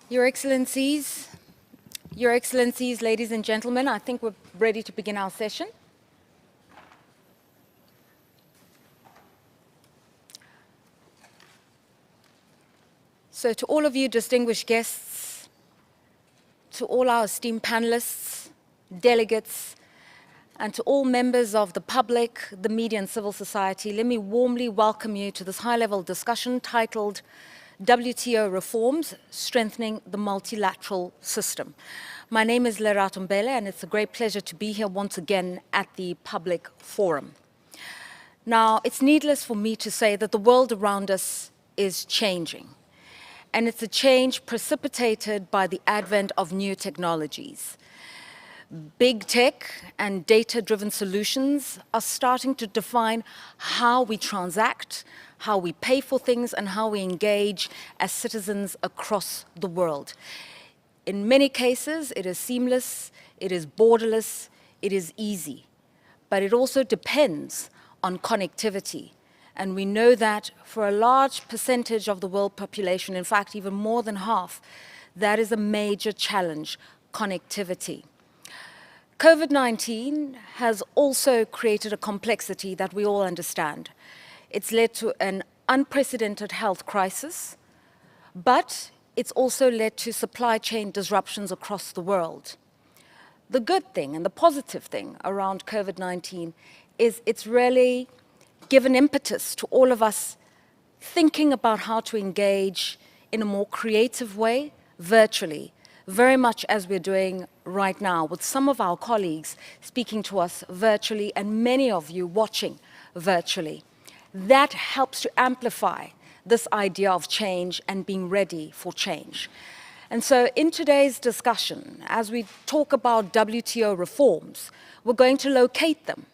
Your Excellencies, ladies and gentlemen, I think we're ready to begin our session. So to all of you distinguished guests, to all our esteemed panelists, delegates, and to all members of the public, the media and civil society, let me warmly welcome you to this high-level discussion titled WTO Reforms, Strengthening the Multilateral System. My name is Lerato Mbele, and it's a great pleasure to be here once again at the public forum. Now, it's needless for me to say that the world around us is changing, and it's a change precipitated by the advent of new technologies. Big tech and data-driven solutions are starting to define how we transact, how we pay for things, and how we engage as citizens across the world. In many cases, it is seamless, it is borderless, it is easy. But it also depends on connectivity. And we know that for a large percentage of the world population, in fact, even more than half, that is a major challenge, connectivity. COVID-19 has also created a complexity that we all understand. It's led to an unprecedented health crisis, but it's also led to supply chain disruptions across the world. The good thing and the positive thing around COVID-19 is it's really given impetus to all of us thinking about how to engage in a more creative way virtually, very much as we're doing right now with some of our colleagues speaking to us virtually and many of you watching virtually. That helps to amplify this idea of change and being ready for change. And so in today's discussion, as we talk about WTO reforms, we're going to locate them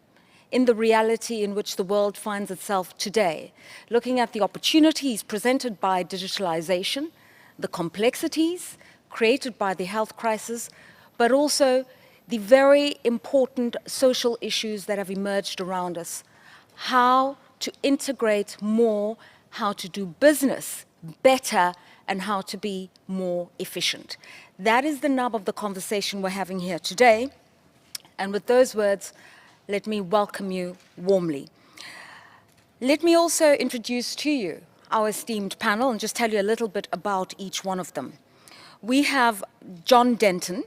in the reality in which the world finds itself today, looking at the opportunities presented by digitalization, the complexities created by the health crisis, but also the very important social issues that have emerged around us. How to integrate more, how to do business better, and how to be more efficient. That is the nub of the conversation we're having here today. And with those words, let me welcome you warmly. Let me also introduce to you our esteemed panel and just tell you a little bit about each one of them. We have John Denton,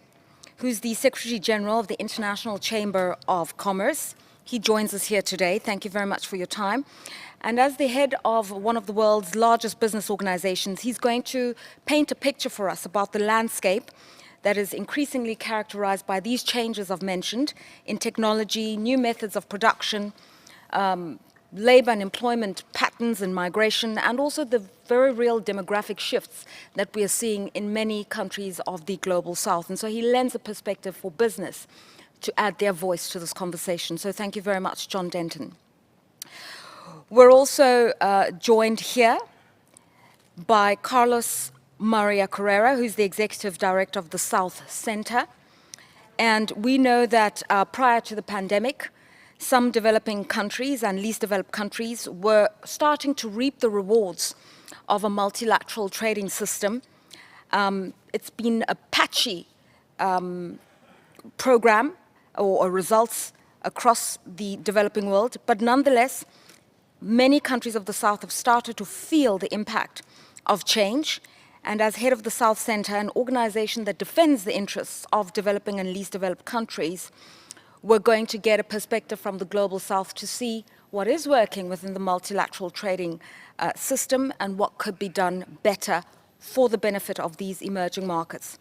who's the Secretary General of the International Chamber of Commerce. He joins us here today. Thank you very much for your time. And as the head of one of the world's largest business organizations, he's going to paint a picture for us about the landscape that is increasingly characterized by these changes I've mentioned in technology, new methods of production, labor and employment patterns and migration, and also the very real demographic shifts that we are seeing in many countries of the global south. And so he lends a perspective for business to add their voice to this conversation. So thank you very much, John Denton. We're also joined here by Carlos Maria Carrera, who's the Executive Director of the South Center. And we know that prior to the pandemic, some developing countries and least developed countries were starting to reap the rewards of a multilateral trading system. It's been a patchy program or results across the developing world, but nonetheless, many countries of the South have started to feel the impact of change. And as head of the South Center, an organization that defends the interests of developing and least developed countries, we're going to get a perspective from the global South to see what is working within the multilateral trading system and what could be done better for the benefit of these emerging markets.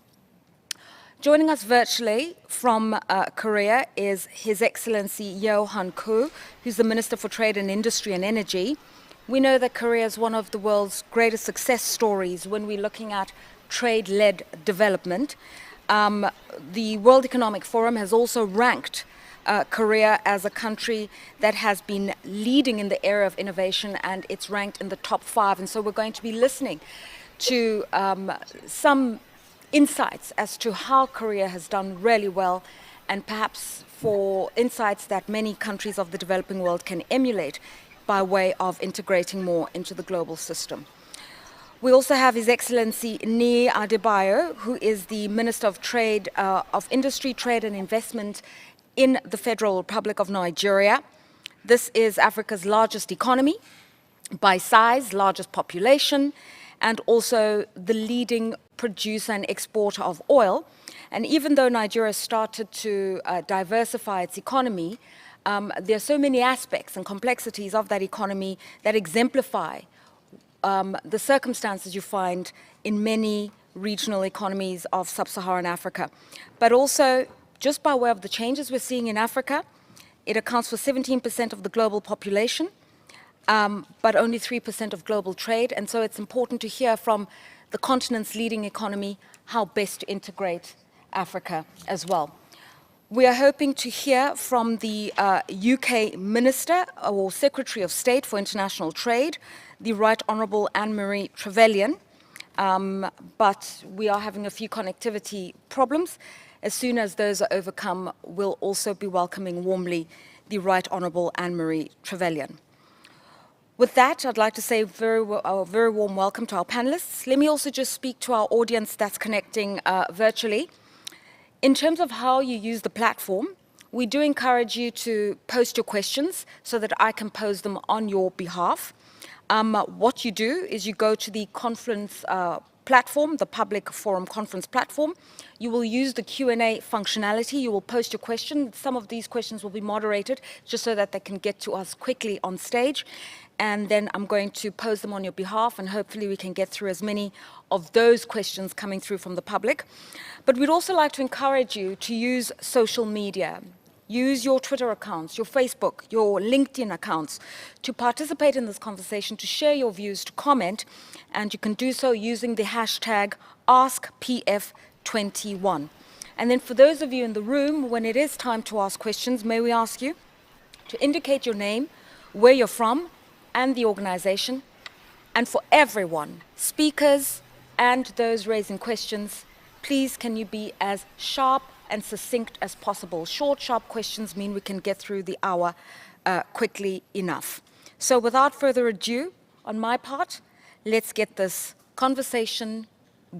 Joining us virtually from Korea is His Excellency Yeo Han-koo, who's the Minister for Trade and Industry and Energy. We know that Korea is one of the world's greatest success stories when we're looking at trade-led development. The World Economic Forum has also ranked Korea as a country that has been leading in the area of innovation, and it's ranked in the top 5. And so we're going to be listening to some insights as to how Korea has done really well, and perhaps for insights that many countries of the developing world can emulate by way of integrating more into the global system. We also have His Excellency Nii Adebayo, who is the Minister of Trade, of Industry, Trade and Investment in the Federal Republic of Nigeria. This is Africa's largest economy by size, largest population, and also the leading producer and exporter of oil. And even though Nigeria started to diversify its economy, there are so many aspects and complexities of that economy that exemplify the circumstances you find in many regional economies of sub-Saharan Africa. But also, just by way of the changes we're seeing in Africa, it accounts for 17% of the global population, but only 3% of global trade. And so it's important to hear from the continent's leading economy how best to integrate Africa as well. We are hoping to hear from the UK Minister or Secretary of State for International Trade, the Right Honourable Anne-Marie Trevelyan, but we are having a few connectivity problems. As soon as those are overcome, we'll also be welcoming warmly the Right Honourable Anne-Marie Trevelyan. With that, I'd like to say a very warm welcome to our panelists. Let me also just speak to our audience that's connecting virtually. In terms of how you use the platform, we do encourage you to post your questions so that I can pose them on your behalf. What you do is you go to the conference platform, the public forum conference platform. You will use the Q&A functionality. You will post your question. Some of these questions will be moderated just so that they can get to us quickly on stage. And then I'm going to pose them on your behalf, and hopefully we can get through as many of those questions coming through from the public. But we'd also like to encourage you to use social media. Use your Twitter accounts, your Facebook, your LinkedIn accounts to participate in this conversation, to share your views, to comment, and you can do so using the hashtag AskPF21. And then for those of you in the room, when it is time to ask questions, may we ask you to indicate your name, where you're from, and the organization. And for everyone, speakers and those raising questions, please can you be as sharp and succinct as possible. Short, sharp questions mean we can get through the hour quickly enough. So without further ado, on my part, let's get this conversation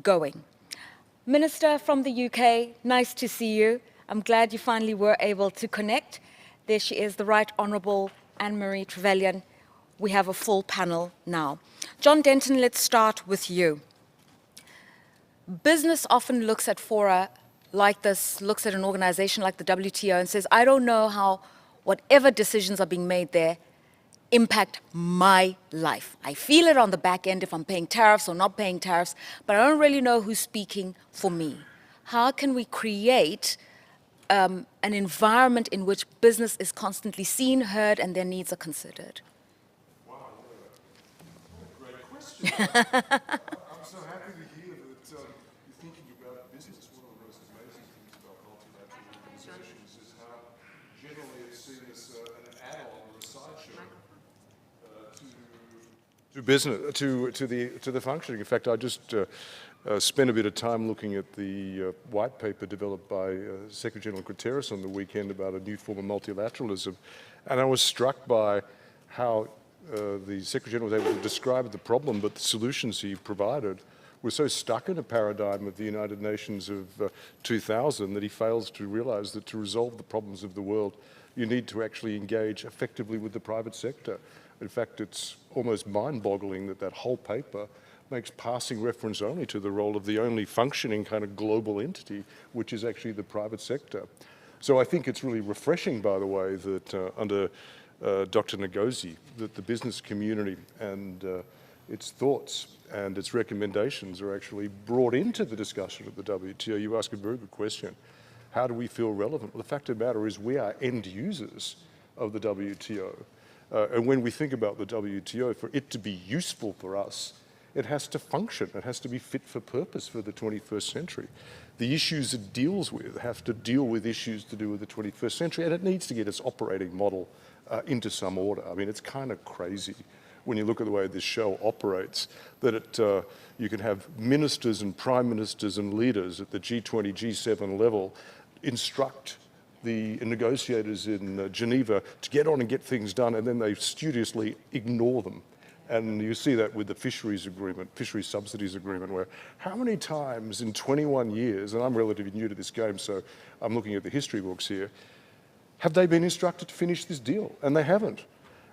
going. Minister from the UK, nice to see you. I'm glad you finally were able to connect. There she is, the Right Honourable Anne-Marie Trevelyan. We have a full panel now. John Denton, let's start with you. Business often looks at fora like this, looks at an organization like the WTO and says, I don't know how whatever decisions are being made there impact my life. I feel it on the back end if I'm paying tariffs or not paying tariffs, but I don't really know who's speaking for me. How can we create an environment in which business is constantly seen, heard, and their needs are considered? Wow, great question. I'm so happy to hear that you're thinking about business. One of the most amazing things about multilateral organizations is how generally it's seen as an add-on or a sideshow to business, to the functioning. In fact, I just spent a bit of time looking at the white paper developed by Secretary General Guterres on the weekend about a new form of multilateralism, and I was struck by how the Secretary General was able to describe the problem, but the solutions he provided were so stuck in a paradigm of the United Nations of 2000 that he fails to realize that to resolve the problems of the world, you need to actually engage effectively with the private sector. In fact, it's almost mind-boggling that that whole paper makes passing reference only to the role of the only functioning kind of global entity, which is actually the private sector. So I think it's really refreshing, by the way, that under Dr. Ngozi, that the business community and its thoughts and its recommendations are actually brought into the discussion of the WTO. You ask a very good question. How do we feel relevant? Well, the fact of the matter is we are end users of the WTO. And when we think about the WTO, for it to be useful for us, it has to function. It has to be fit for purpose for the 21st century. The issues it deals with have to deal with issues to do with the 21st century, and it needs to get its operating model into some order. I mean, it's kind of crazy when you look at the way this show operates, that you can have ministers and prime ministers and leaders at the G20, G7 level instruct the negotiators in Geneva to get on and get things done, and then they studiously ignore them And you see that with the fisheries agreement, fisheries subsidies agreement, where how many times in 21 years, and I'm relatively new to this game, so I'm looking at the history books here, have they been instructed to finish this deal? And they haven't.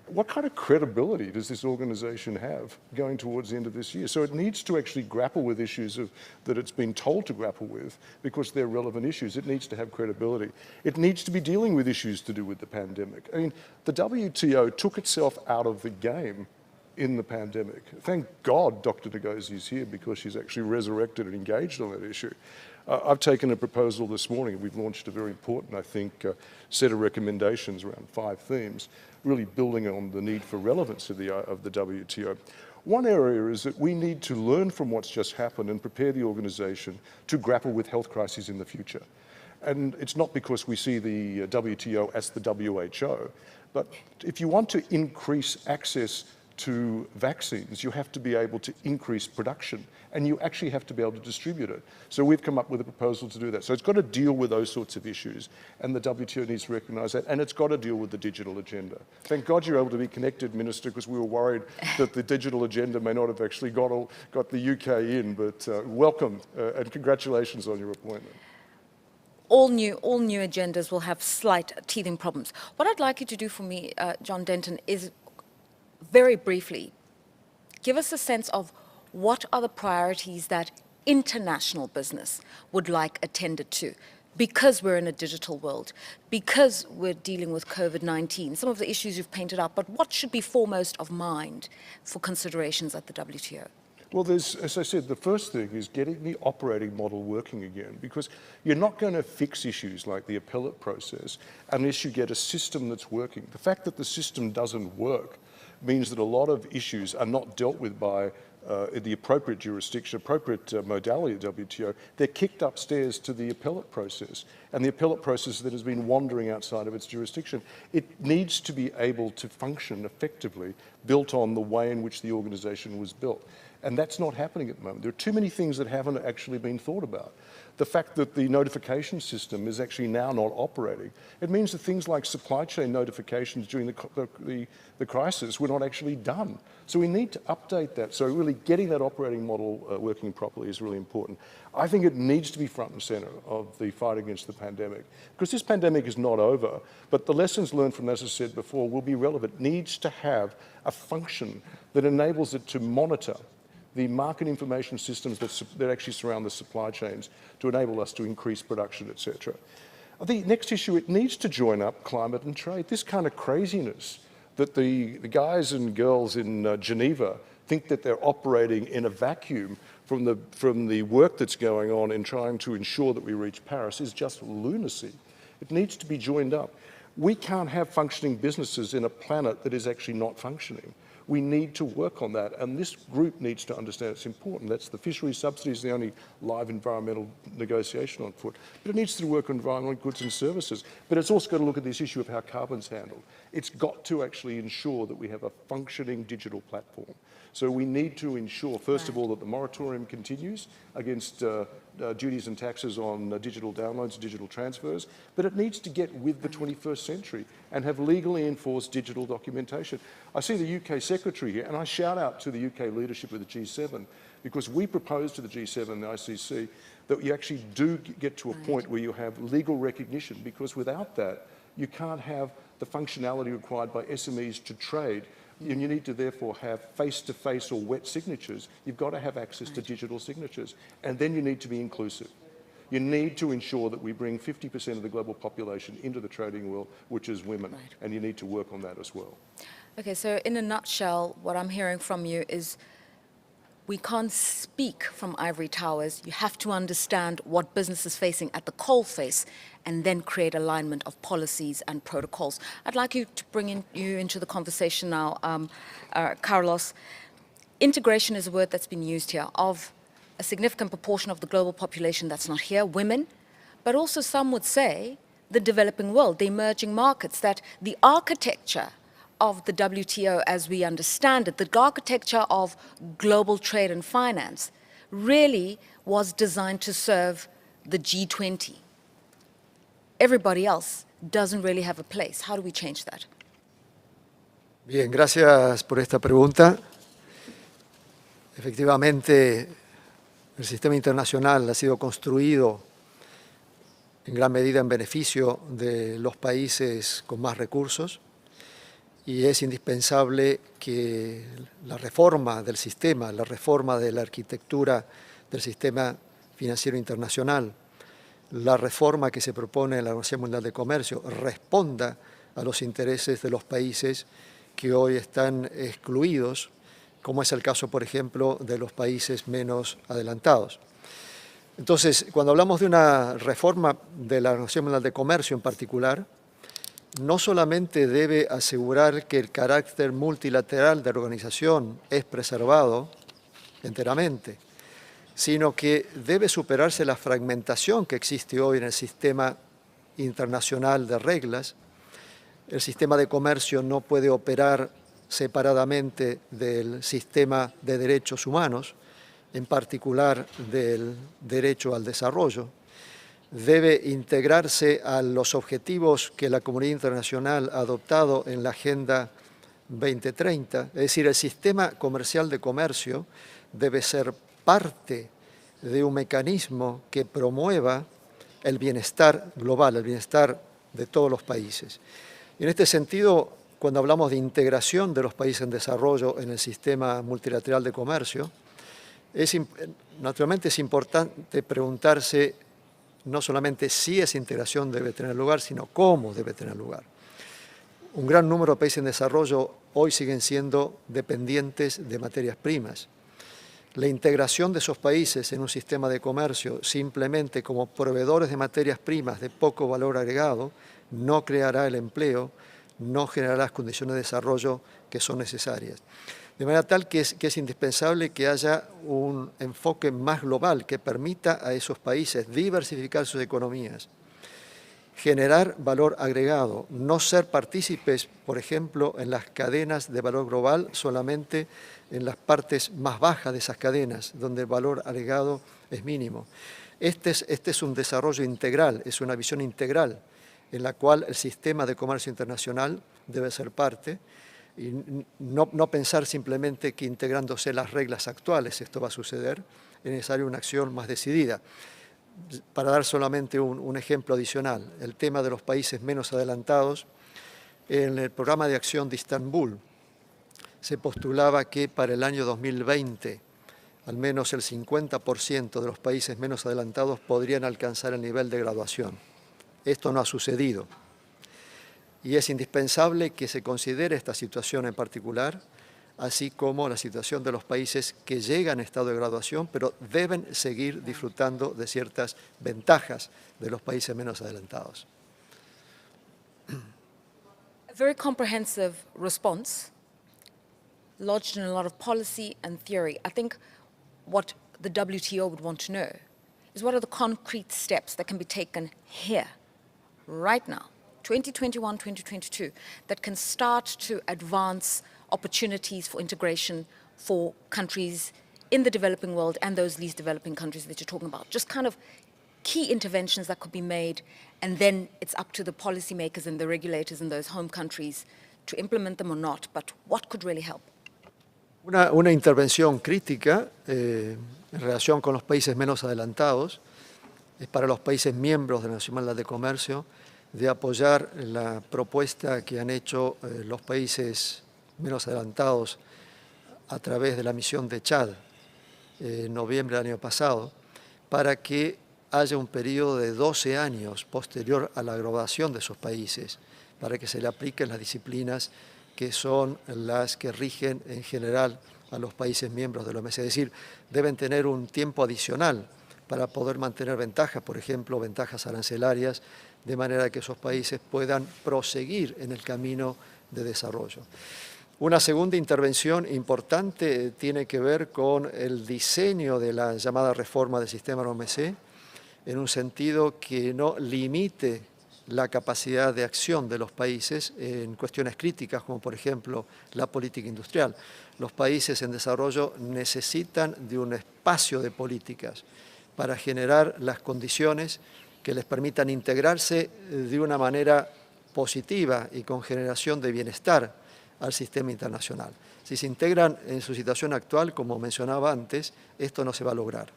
What kind of credibility does this organisation have going towards the end of this year? So it needs to actually grapple with issues that it's been told to grapple with because they're relevant issues. It needs to have credibility. It needs to be dealing with issues to do with the pandemic. I mean, the WTO took itself out of the game in the pandemic. Thank God Dr. Ngozi is here because she's actually resurrected and engaged on that issue. I've taken a proposal this morning. We've launched a very important, I think, set of recommendations around 5 themes, really building on the need for relevance of the WTO. One area is that we need to learn from what's just happened and prepare the organisation to grapple with health crises in the future. And it's not because we see the WTO as the WHO, but if you want to increase access to vaccines, you have to be able to increase production, and you actually have to be able to distribute it. So we've come up with a proposal to do that. So it's got to deal with those sorts of issues, and the WTO needs to recognise that, and it's got to deal with the digital agenda. Thank God you're able to be connected, Minister, because we were worried that the digital agenda may not have actually got the UK in, but welcome, and congratulations on your appointment. All new agendas will have slight teething problems. What I'd like you to do for me, John Denton, is very briefly give us a sense of what are the priorities that international business would like attended to, because we're in a digital world, because we're dealing with COVID-19, some of the issues you've painted up, but what should be foremost of mind for considerations at the WTO? Well, as I said, the first thing is getting the operating model working again, because you're not going to fix issues like the appellate process unless you get a system that's working. The fact that the system doesn't work means that a lot of issues are not dealt with by the appropriate jurisdiction, appropriate modality of WTO. They're kicked upstairs to the appellate process, and the appellate process that has been wandering outside of its jurisdiction. It needs to be able to function effectively, built on the way in which the organisation was built. And that's not happening at the moment. There are too many things that haven't actually been thought about. The fact that the notification system is actually now not operating, it means that things like supply chain notifications during the crisis were not actually done. So we need to update that. So really getting that operating model working properly is really important. I think it needs to be front and centre of the fight against the pandemic, because this pandemic is not over, but the lessons learned from, as I said before, will be relevant. It needs to have a function that enables it to monitor the market information systems that actually surround the supply chains to enable us to increase production, etc. The next issue, it needs to join up climate and trade. This kind of craziness that the guys and girls in Geneva think that they're operating in a vacuum from the work that's going on in trying to ensure that we reach Paris is just lunacy. It needs to be joined up. We can't have functioning businesses in a planet that is actually not functioning. We need to work on that, and this group needs to understand it's important. That's the fisheries subsidies, the only live environmental negotiation on foot. But it needs to work on environmental goods and services. But it's also got to look at this issue of how carbon's handled. It's got to actually ensure that we have a functioning digital platform. So we need to ensure, first of all, that the moratorium continues against duties and taxes on digital downloads, digital transfers, but it needs to get with the 21st century and have legally enforced digital documentation. I see the UK Secretary here, and I shout out to the UK leadership of the G7, because we proposed to the G7 and the ICC that you actually do get to a point where you have legal recognition, because without that, you can't have the functionality required by SMEs to trade. And you need to therefore have face-to-face or wet signatures. You've got to have access to digital signatures. And then you need to be inclusive. You need to ensure that we bring 50% of the global population into the trading world, which is women. Right. And you need to work on that as well. Okay, so in a nutshell, what I'm hearing from you is we can't speak from ivory towers. You have to understand what business is facing at the coalface and then create alignment of policies and protocols. I'd like you to bring you into the conversation now, Carlos. Integration is a word that's been used here of a significant proportion of the global population that's not here, women, but also some would say the developing world, the emerging markets, that the architecture of the WTO as we understand it, the architecture of global trade and finance, really was designed to serve the G20. Everybody else doesn't really have a place. How do we change that? Bien, gracias por esta pregunta. Efectivamente, el sistema internacional ha sido construido en gran medida en beneficio de los países con más recursos y es indispensable que la reforma del sistema, la reforma de la arquitectura del sistema financiero internacional, la reforma que se propone en la Organización Mundial de Comercio responda a los intereses de los países que hoy están excluidos, como es el caso, por ejemplo, de los países menos adelantados. Entonces, cuando hablamos de una reforma de la Organización Mundial de Comercio en particular, no solamente debe asegurar que el carácter multilateral de la organización es preservado enteramente, sino que debe superarse la fragmentación que existe hoy en el sistema internacional de reglas. El sistema de comercio no puede operar separadamente del sistema de derechos humanos, en particular del derecho al desarrollo. Debe integrarse a los objetivos que la comunidad internacional ha adoptado en la Agenda 2030, es decir, el sistema comercial de comercio debe ser parte de un mecanismo que promueva el bienestar global, el bienestar de todos los países. Y en este sentido, cuando hablamos de integración de los países en desarrollo en el sistema multilateral de comercio, naturalmente es importante preguntarse no solamente si esa integración debe tener lugar, sino cómo debe tener lugar. Un gran número de países en desarrollo hoy siguen siendo dependientes de materias primas. La integración de esos países en un sistema de comercio simplemente como proveedores de materias primas de poco valor agregado no creará el empleo, no generará las condiciones de desarrollo que son necesarias. De manera tal que es indispensable que haya un enfoque más global que permita a esos países diversificar sus economías, generar valor agregado, no ser partícipes, por ejemplo, en las cadenas de valor global, solamente en las partes más bajas de esas cadenas, donde el valor agregado es mínimo. Este es un desarrollo integral, es una visión integral, en la cual el sistema de comercio internacional debe ser parte, y no pensar simplemente que integrándose las reglas actuales esto va a suceder, es necesaria una acción más decidida. Para dar solamente un ejemplo adicional, el tema de los países menos adelantados, en el programa de acción de Estambul se postulaba que para el año 2020 al menos el 50% de los países menos adelantados podrían alcanzar el nivel de graduación. Esto no ha sucedido. Y es indispensable que se considere esta situación en particular, así como la situación de los países que llegan a estado de graduación, pero deben seguir disfrutando de ciertas ventajas de los países menos adelantados. A very comprehensive response, lodged in a lot of policy and theory. I think what the WTO would want to know is what are the concrete steps that can be taken here, right now, 2021, 2022, that can start to advance opportunities for integration for countries in the developing world and those least developing countries that you're talking about. Just kind of key interventions that could be made, and then it's up to the policymakers and the regulators in those home countries to implement them or not, but what could really help? Una intervención crítica en relación con los países menos adelantados es para los países miembros de la Organización Mundial de Comercio de apoyar la propuesta que han hecho los países menos adelantados a través de la misión de Chad en noviembre del año pasado, para que haya un periodo de 12 años posterior a la graduación de esos países, para que se le apliquen las disciplinas que son las que rigen en general a los países miembros de la OMC. Es decir, deben tener un tiempo adicional para poder mantener ventajas, por ejemplo, ventajas arancelarias, de manera que esos países puedan proseguir en el camino de desarrollo. Una segunda intervención importante tiene que ver con el diseño de la llamada reforma del sistema OMC, en un sentido que no limite la capacidad de acción de los países en cuestiones críticas, como por ejemplo la política industrial. Los países en desarrollo necesitan de un espacio de políticas para generar las condiciones que les permitan integrarse de una manera positiva y con generación de bienestar al sistema internacional. Si se integran en su situación actual, como mencionaba antes, esto no se va a lograr.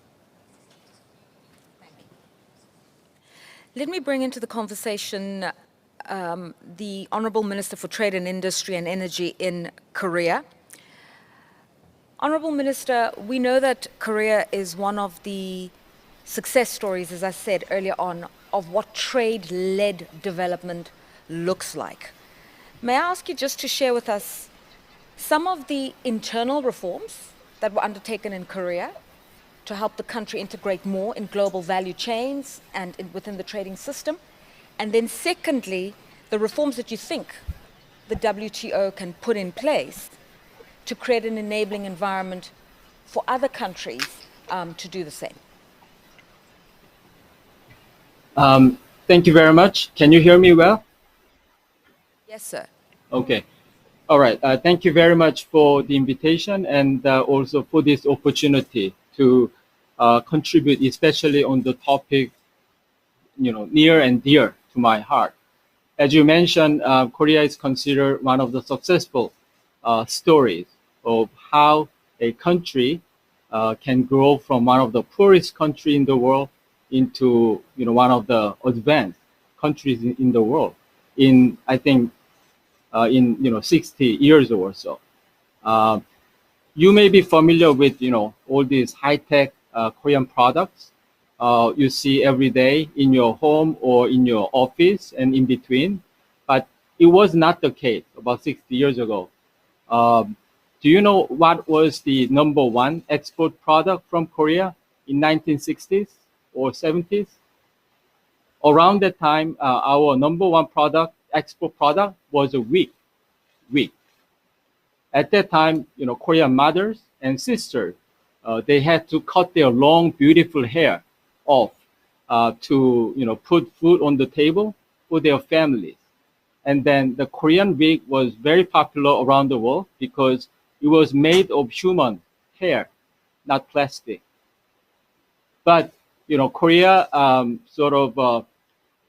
Let me bring into the conversation the Honorable Minister for Trade and Industry and Energy in Korea. Honorable Minister, we know that Korea is one of the success stories, as I said earlier on, of what trade-led development looks like. May I ask you just to share with us some of the internal reforms that were undertaken in Korea to help the country integrate more in global value chains and within the trading system? And then secondly, the reforms that you think the WTO can put in place to create an enabling environment for other countries to do the same. Thank you very much. Can you hear me well? Yes, sir. Okay. All right. Thank you very much for the invitation and also for this opportunity to contribute, especially on the topic, near and dear to my heart. As you mentioned, Korea is considered one of the successful stories of how a country can grow from one of the poorest country in the world into one of the advanced countries in the world in, I think, in 60 years or so. You may be familiar with all these high-tech Korean products you see every day in your home or in your office and in between, but it was not the case about 60 years ago. Do you know what was the #1 export product from Korea in 1960s or 70s? Around that time, our #1 product, export product, was a wheat. At that time, Korean mothers and sisters, they had to cut their long, beautiful hair off to put food on the table for their families. And then the Korean wig was very popular around the world because it was made of human hair, not plastic. But Korea sort of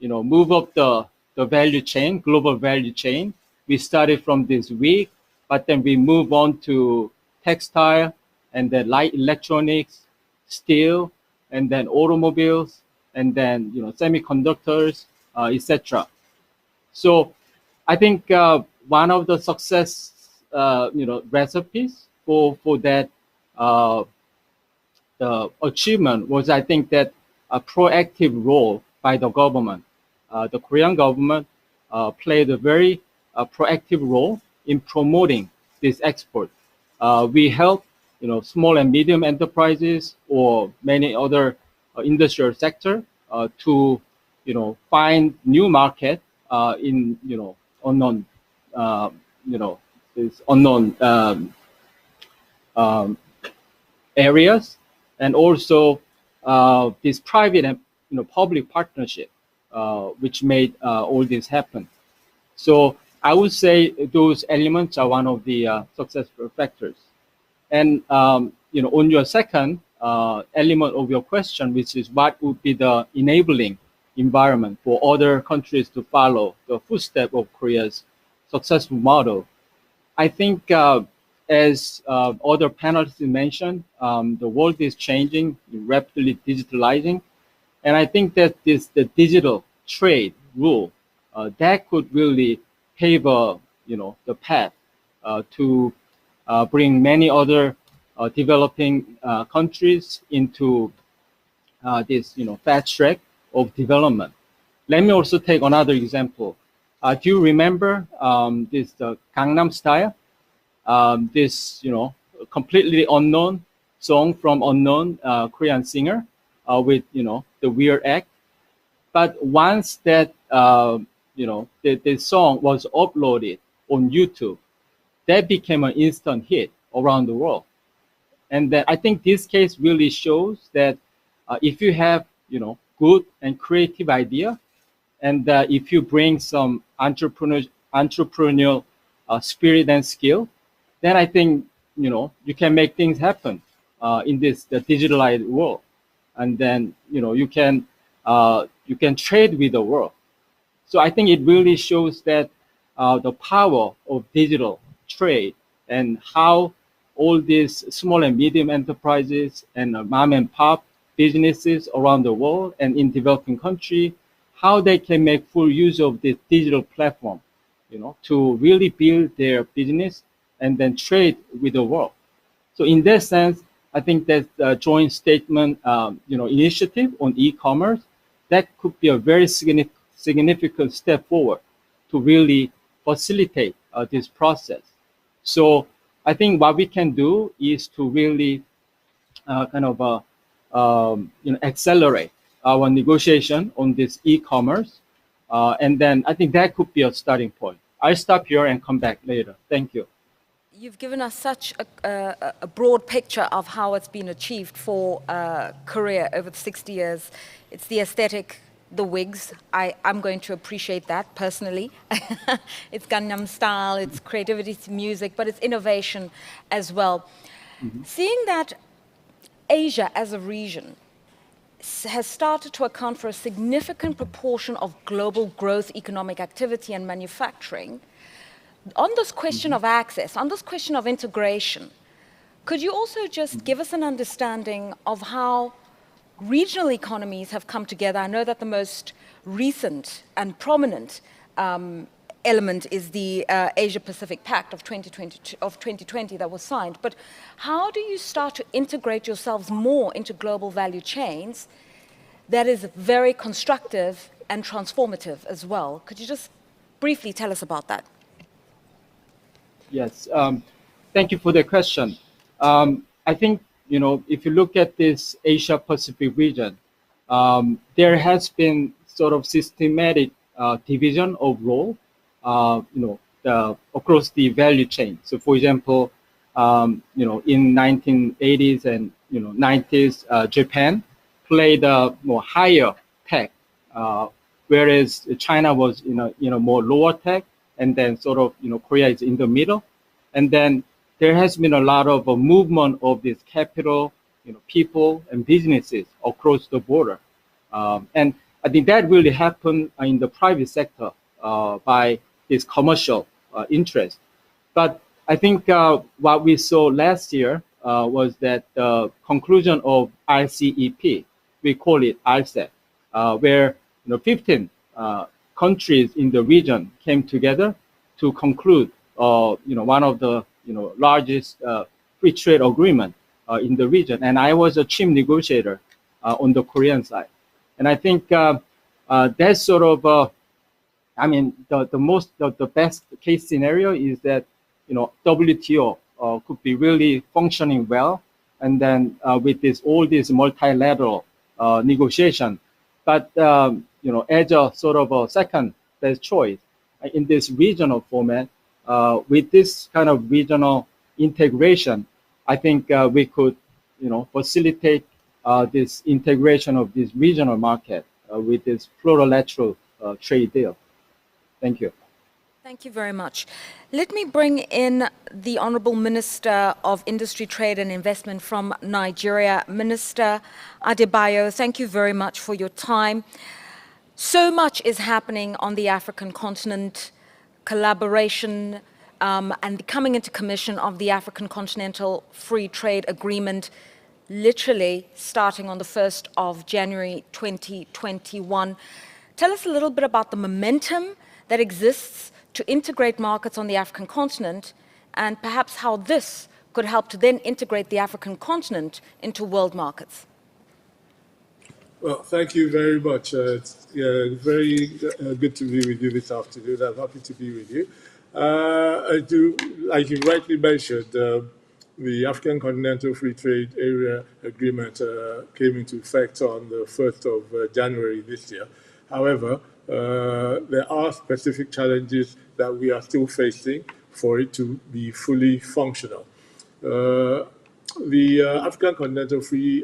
move up the value chain, global value chain. We started from this wig, but then we move on to textile, and then light electronics, steel, and then automobiles, and then semiconductors, etc. So I think one of the success recipes for that the achievement was, I think, that a proactive role by the government. The Korean government played a very proactive role in promoting this export. We help small and medium enterprises or many other industrial sector to find new market in unknown these unknown areas, and also this private and public partnership which made all this happen. So I would say those elements are one of the successful factors. And on your second element of your question, which is what would be the enabling environment for other countries to follow the footsteps of Korea's successful model, I think as other panelists mentioned, the world is changing, rapidly digitalizing, and I think that the digital trade rule that could really pave the path to bring many other developing countries into this fast track of development. Let me also take another example. Do you remember this Gangnam Style? This completely unknown song from unknown Korean singer with the weird act. But once that the song was uploaded on YouTube, that became an instant hit around the world. And then I think this case really shows that if you have good and creative idea, and if you bring some entrepreneurial spirit and skill, then I think you can make things happen in the digitalized world, and then you can trade with the world. So I think it really shows that the power of digital trade and how all these small and medium enterprises and mom and pop businesses around the world and in developing countries, how they can make full use of this digital platform, to really build their business and then trade with the world. So in that sense, I think that joint statement, initiative on e-commerce, that could be a very significant step forward to really facilitate this process. So I think what we can do is to really accelerate our negotiation on this e-commerce, and then I think that could be a starting point. I'll stop here and come back later. Thank you. You've given us such a broad picture of how it's been achieved for Korea over the 60 years. It's the aesthetic, the wigs. I'm going to appreciate that personally. It's Gangnam Style, it's creativity, it's music, but it's innovation as well. Mm-hmm. Seeing that Asia as a region has started to account for a significant proportion of global growth, economic activity and manufacturing, on this question of access, on this question of integration, could you also just give us an understanding of how regional economies have come together? I know that the most recent and prominent element is the Asia-Pacific Pact of 2020 that was signed. But how do you start to integrate yourselves more into global value chains that is very constructive and transformative as well? Could you just briefly tell us about that? Yes, thank you for the question. I think, if you look at this Asia-Pacific region, there has been sort of systematic division of role, across the value chain. So, for example, in 1980s and 90s, Japan played a more higher tech, whereas China was more lower tech, and then sort of Korea is in the middle, and then there has been a lot of a movement of this capital, people and businesses across the border, and I think that really happened in the private sector by this commercial interest. But I think what we saw last year was that the conclusion of RCEP, we call it RCEP, where 15 countries in the region came together to conclude one of the largest free trade agreement in the region, and I was a chief negotiator on the Korean side. And I think that's sort of the best case scenario is that WTO could be really functioning well, and then with all this multilateral negotiation. But as a sort of a second best choice in this regional format, with this kind of regional integration, I think we could facilitate this integration of this regional market with this plurilateral trade deal. Thank you. Thank you very much. Let me bring in the Honorable Minister of Industry, Trade and Investment from Nigeria, Minister Adebayo. Thank you very much for your time. So much is happening on the African continent, collaboration and the coming into commission of the African Continental Free Trade Agreement, literally starting on the 1st of January 2021. Tell us a little bit about the momentum that exists to integrate markets on the African continent, and perhaps how this could help to then integrate the African continent into world markets. Well, thank you very much. It's very good to be with you this afternoon. I'm happy to be with you. I do, like you rightly mentioned, the African Continental Free Trade Area Agreement came into effect on the 1st of January this year. However, there are specific challenges that we are still facing for it to be fully functional. The African Continental Free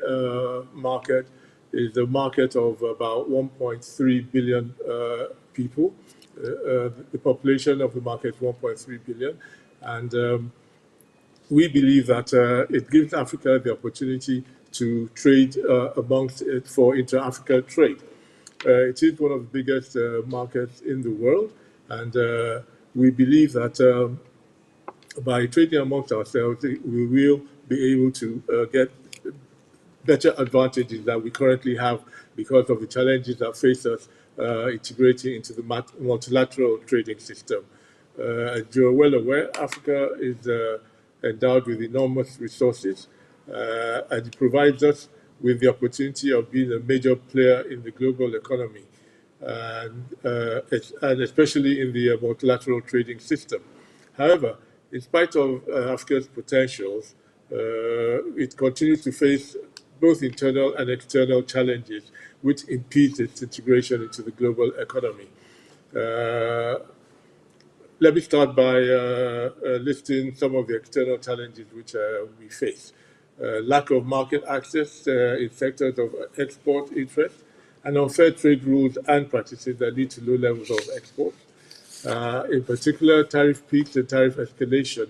Market is a market of about 1.3 billion people. The population of the market is 1.3 billion. And we believe that it gives Africa the opportunity to trade amongst it for inter-Africa trade. It is one of the biggest markets in the world, and we believe that by trading amongst ourselves, we will be able to get better advantages that we currently have because of the challenges that face us integrating into the multilateral trading system. As you're well aware, Africa is endowed with enormous resources, and it provides us with the opportunity of being a major player in the global economy, and especially in the multilateral trading system. However, in spite of Africa's potentials, it continues to face both internal and external challenges, which impedes its integration into the global economy. Let me start by listing some of the external challenges which we face. Lack of market access in sectors of export interest, and unfair trade rules and practices that lead to low levels of export. In particular, tariff peaks and tariff escalation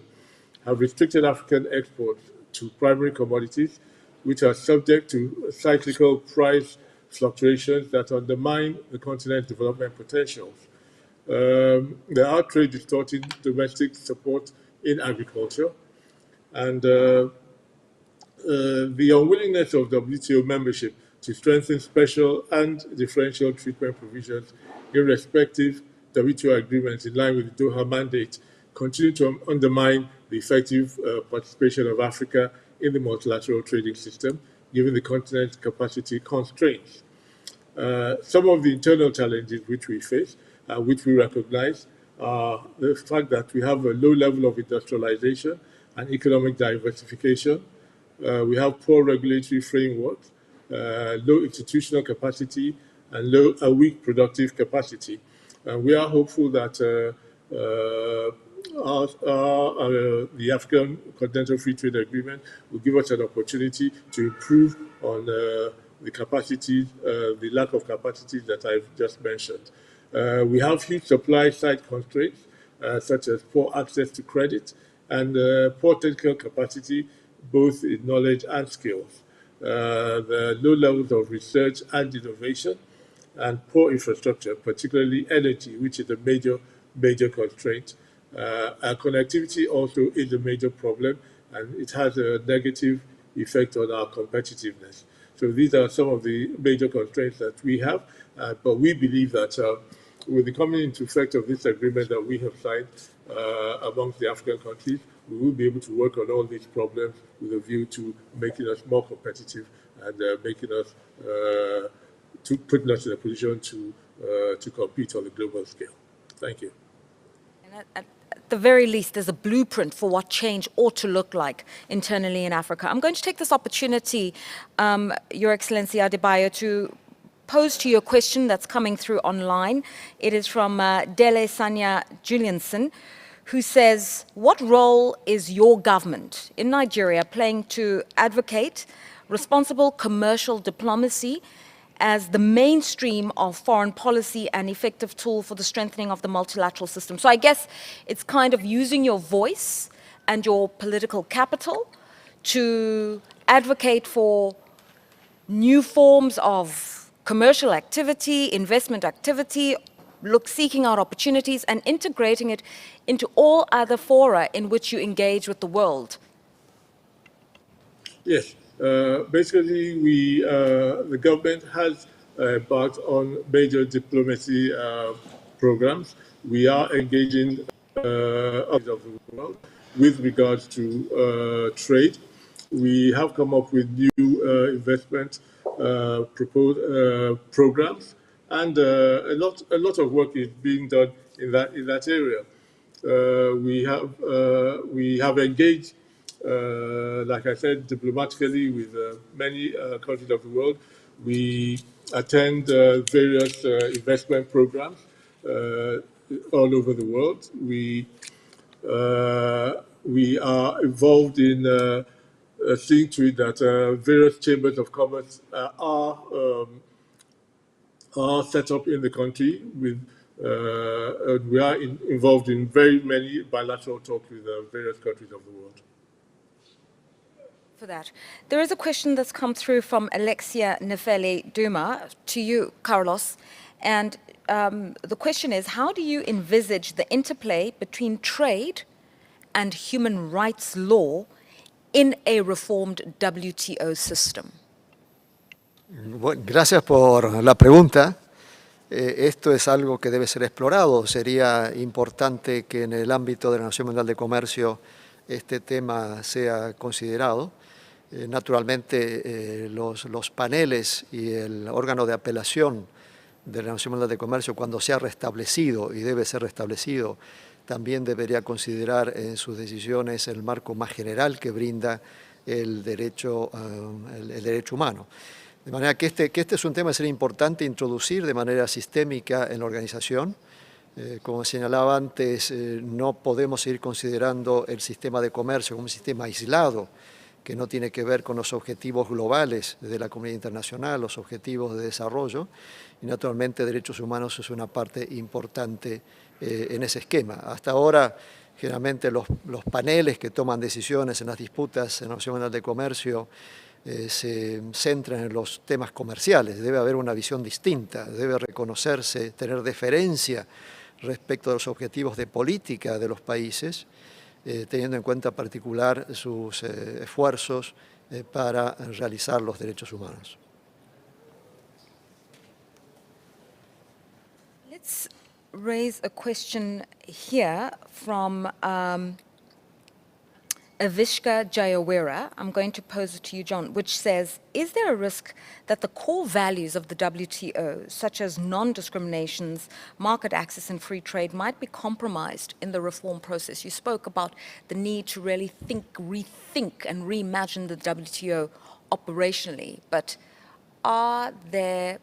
have restricted African exports to primary commodities, which are subject to cyclical price fluctuations that undermine the continent's development potentials. There are trade distorting domestic support in agriculture, and the unwillingness of WTO membership to strengthen special and differential treatment provisions in respective WTO agreements in line with the Doha mandate continue to undermine the effective participation of Africa in the multilateral trading system, given the continent's capacity constraints. Some of the internal challenges which we face, which we recognize, are the fact that we have a low level of industrialization and economic diversification. We have poor regulatory frameworks, low institutional capacity, and weak productive capacity. And we are hopeful that the African Continental Free Trade Agreement will give us an opportunity to improve on the capacities, the lack of capacities that I've just mentioned. We have huge supply side constraints, such as poor access to credit and poor technical capacity, both in knowledge and skills. The low levels of research and innovation, and poor infrastructure, particularly energy, which is a major constraint. And connectivity also is a major problem, and it has a negative effect on our competitiveness. So these are some of the major constraints that we have, but we believe that with the coming into effect of this agreement that we have signed amongst the African countries, we will be able to work on all these problems with a view to making us more competitive and making us to putting us in a position to compete on the global scale. Thank you. And at the very least, there's a blueprint for what change ought to look like internally in Africa. I'm going to take this opportunity, Your Excellency Adebayo, to pose to you a question that's coming through online. It is from Dele Sanya Julianson, who says, what role is your government in Nigeria playing to advocate responsible commercial diplomacy as the mainstream of foreign policy and effective tool for the strengthening of the multilateral system? So I guess it's kind of using your voice and your political capital to advocate for new forms of commercial activity, investment activity, seeking out opportunities and integrating it into all other fora in which you engage with the world. Yes. Basically, the government has embarked on major diplomacy programs. We are engaging others of the world with regards to trade. We have come up with new investment programs, and a lot of work is being done in that area. We have engaged, like I said, diplomatically with many countries of the world. We attend various investment programs all over the world. We are involved in seeing to it that various chambers of commerce are set up in the country. We are involved in very many bilateral talks with various countries of the world. For that. There is a question that's come through from Alexia Nefeli Duma to you, Carlos. And the question is, how do you envisage the interplay between trade and human rights law in a reformed WTO system? Bueno, gracias por la pregunta. Esto es algo que debe ser explorado. Sería importante que en el ámbito de la Organización Mundial de Comercio este tema sea considerado. Naturalmente, los paneles y el órgano de apelación de la Organización Mundial de Comercio, cuando sea restablecido, y debe ser restablecido, también debería considerar en sus decisiones el marco más general que brinda el derecho humano. De manera que este es un tema que sería importante introducir de manera sistémica en la organización. Como señalaba antes, no podemos seguir considerando el sistema de comercio como un sistema aislado, que no tiene que ver con los objetivos globales de la comunidad internacional, los objetivos de desarrollo, y naturalmente derechos humanos es una parte importante en ese esquema. Hasta ahora, generalmente los paneles que toman decisiones en las disputas en la Organización Mundial de Comercio se centran en los temas comerciales. Debe haber una visión distinta, debe reconocerse, tener deferencia respecto a los objetivos de política de los países, teniendo en cuenta en particular sus esfuerzos para realizar los derechos humanos. Let's raise a question here from Avishka Jayawira. I'm going to pose it to you, John, which says, is there a risk that the core values of the WTO, such as non-discriminations, market access and free trade, might be compromised in the reform process? You spoke about the need to really rethink and reimagine the WTO operationally, but are there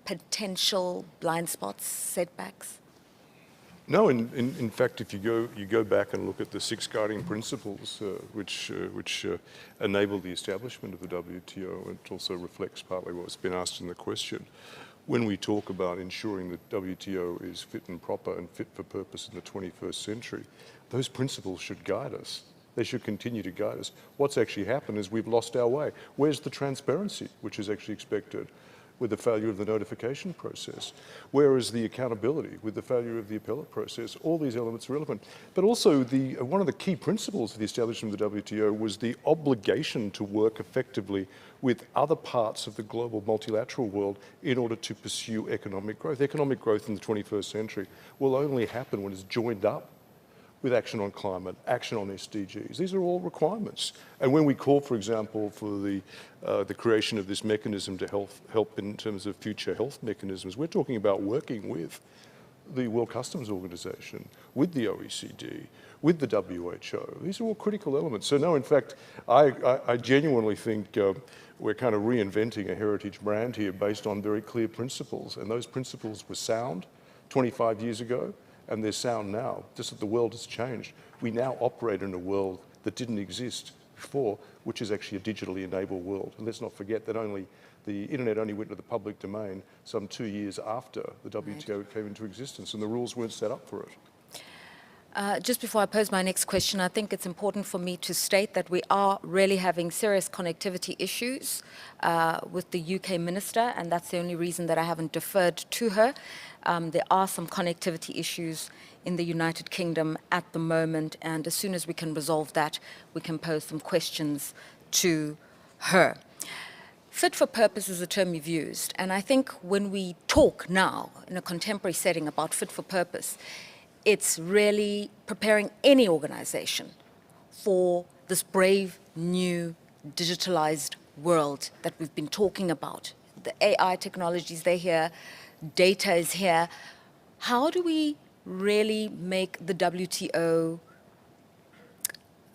potential blind spots, setbacks? No, in fact, if you go back and look at the 6 guiding principles which enable the establishment of the WTO, it also reflects partly what's been asked in the question. When we talk about ensuring that WTO is fit and proper and fit for purpose in the 21st century, those principles should guide us. They should continue to guide us. What's actually happened is we've lost our way. Where's the transparency which is actually expected with the failure of the notification process? Where is the accountability with the failure of the appellate process? All these elements are relevant. But also, one of the key principles of the establishment of the WTO was the obligation to work effectively with other parts of the global multilateral world in order to pursue economic growth. Economic growth in the 21st century will only happen when it's joined up with action on climate, action on SDGs. These are all requirements. And when we call, for example, for the creation of this mechanism to help in terms of future health mechanisms, we're talking about working with the World Customs Organization, with the OECD, with the WHO. These are all critical elements. So no, in fact, I genuinely think we're kind of reinventing a heritage brand here based on very clear principles. And those principles were sound 25 years ago, and they're sound now, just that the world has changed. We now operate in a world that didn't exist before, which is actually a digitally enabled world. And let's not forget that the internet only went to the public domain some 2 years after the WTO came into existence, and the rules weren't set up for it. Just before I pose my next question, I think it's important for me to state that we are really having serious connectivity issues with the UK minister, and that's the only reason that I haven't deferred to her. There are some connectivity issues in the United Kingdom at the moment, and as soon as we can resolve that, we can pose some questions to her. Fit for purpose is a term you've used, and I think when we talk now in a contemporary setting about fit for purpose, it's really preparing any organization for this brave, new, digitalized world that we've been talking about. The AI technologies, they're here, data is here. How do we really make the WTO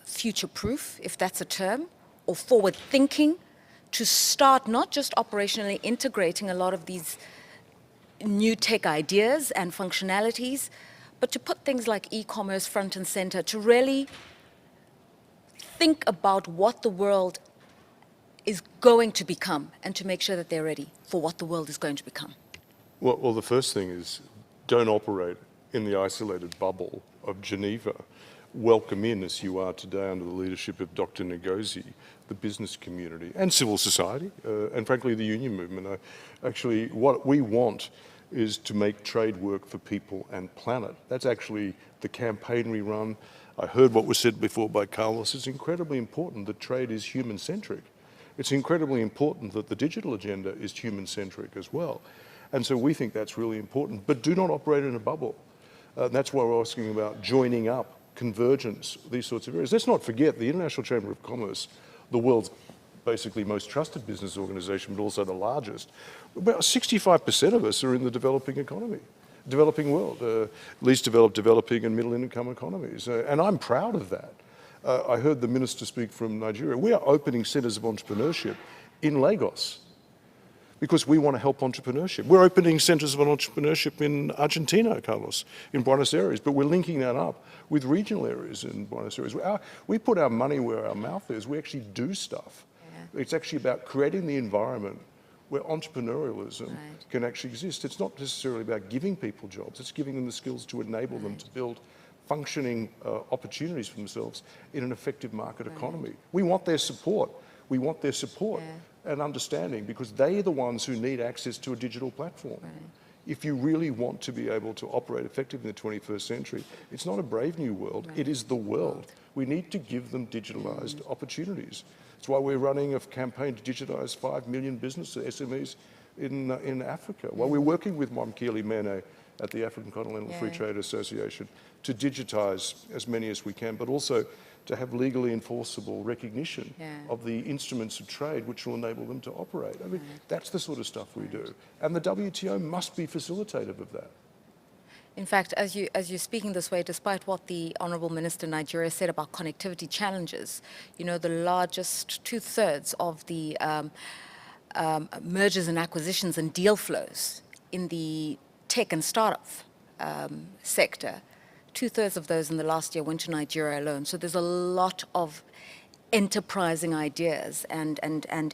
future-proof, if that's a term, or forward-thinking, to start not just operationally integrating a lot of these new tech ideas and functionalities, but to put things like e-commerce front and center, to really think about what the world is going to become and to make sure that they're ready for what the world is going to become? Well, the first thing is don't operate in the isolated bubble of Geneva. Welcome in, as you are today under the leadership of Dr. Ngozi, the business community and civil society, and frankly the union movement. Actually, what we want is to make trade work for people and planet. That's actually the campaign we run. I heard what was said before by Carlos. It's incredibly important that trade is human-centric. It's incredibly important that the digital agenda is human-centric as well. And so we think that's really important, but do not operate in a bubble. That's why we're asking about joining up, convergence, these sorts of areas. Let's not forget the International Chamber of Commerce, the world's basically most trusted business organization, but also the largest. About 65% of us are in the developing economy, developing world, least developed, developing and middle income economies. And I'm proud of that. I heard the minister speak from Nigeria. We are opening centers of entrepreneurship in Lagos because we want to help entrepreneurship. We're opening centers of entrepreneurship in Argentina, Carlos, in Buenos Aires, but we're linking that up with regional areas in Buenos Aires. We put our money where our mouth is. We actually do stuff. It's actually about creating the environment where entrepreneurialism can actually exist. It's not necessarily about giving people jobs, it's giving them the skills to enable them to build functioning opportunities for themselves in an effective market economy. We want their support. We want their support and understanding because they are the ones who need access to a digital platform. If you really want to be able to operate effectively in the 21st century, it's not a brave new world, it is the world. We need to give them digitalized opportunities. That's why we're running a campaign to digitize 5 million businesses, SMEs in Africa. While we're working with Mwamkeli Mene at the African Continental Free Trade Association to digitize as many as we can, but also to have legally enforceable recognition of the instruments of trade which will enable them to operate. I mean, that's the sort of stuff we do. And the WTO must be facilitative of that. In fact, as you're speaking this way, despite what the Honourable Minister in Nigeria said about connectivity challenges, you know, the largest 2/3 of the mergers and acquisitions and deal flows in the tech and startup sector, 2/3 of those in the last year went to Nigeria alone. So there's a lot of enterprising ideas and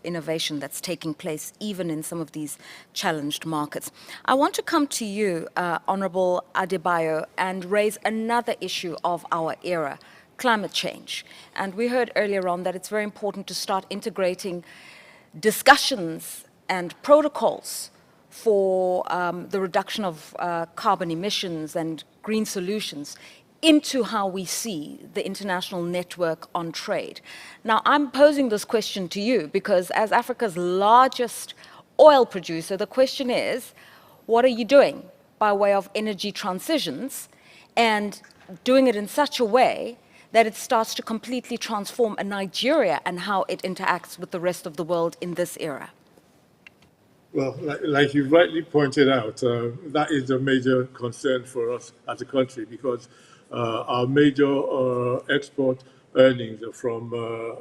innovation that's taking place even in some of these challenged markets. I want to come to you, Honourable Adebayo, and raise another issue of our era, climate change. And we heard earlier on that it's very important to start integrating discussions and protocols for the reduction of carbon emissions and green solutions into how we see the international network on trade. Now, I'm posing this question to you because as Africa's largest oil producer, the question is, what are you doing by way of energy transitions and doing it in such a way that it starts to completely transform a Nigeria and how it interacts with the rest of the world in this era? Well, like you rightly pointed out, that is a major concern for us as a country because our major export earnings are from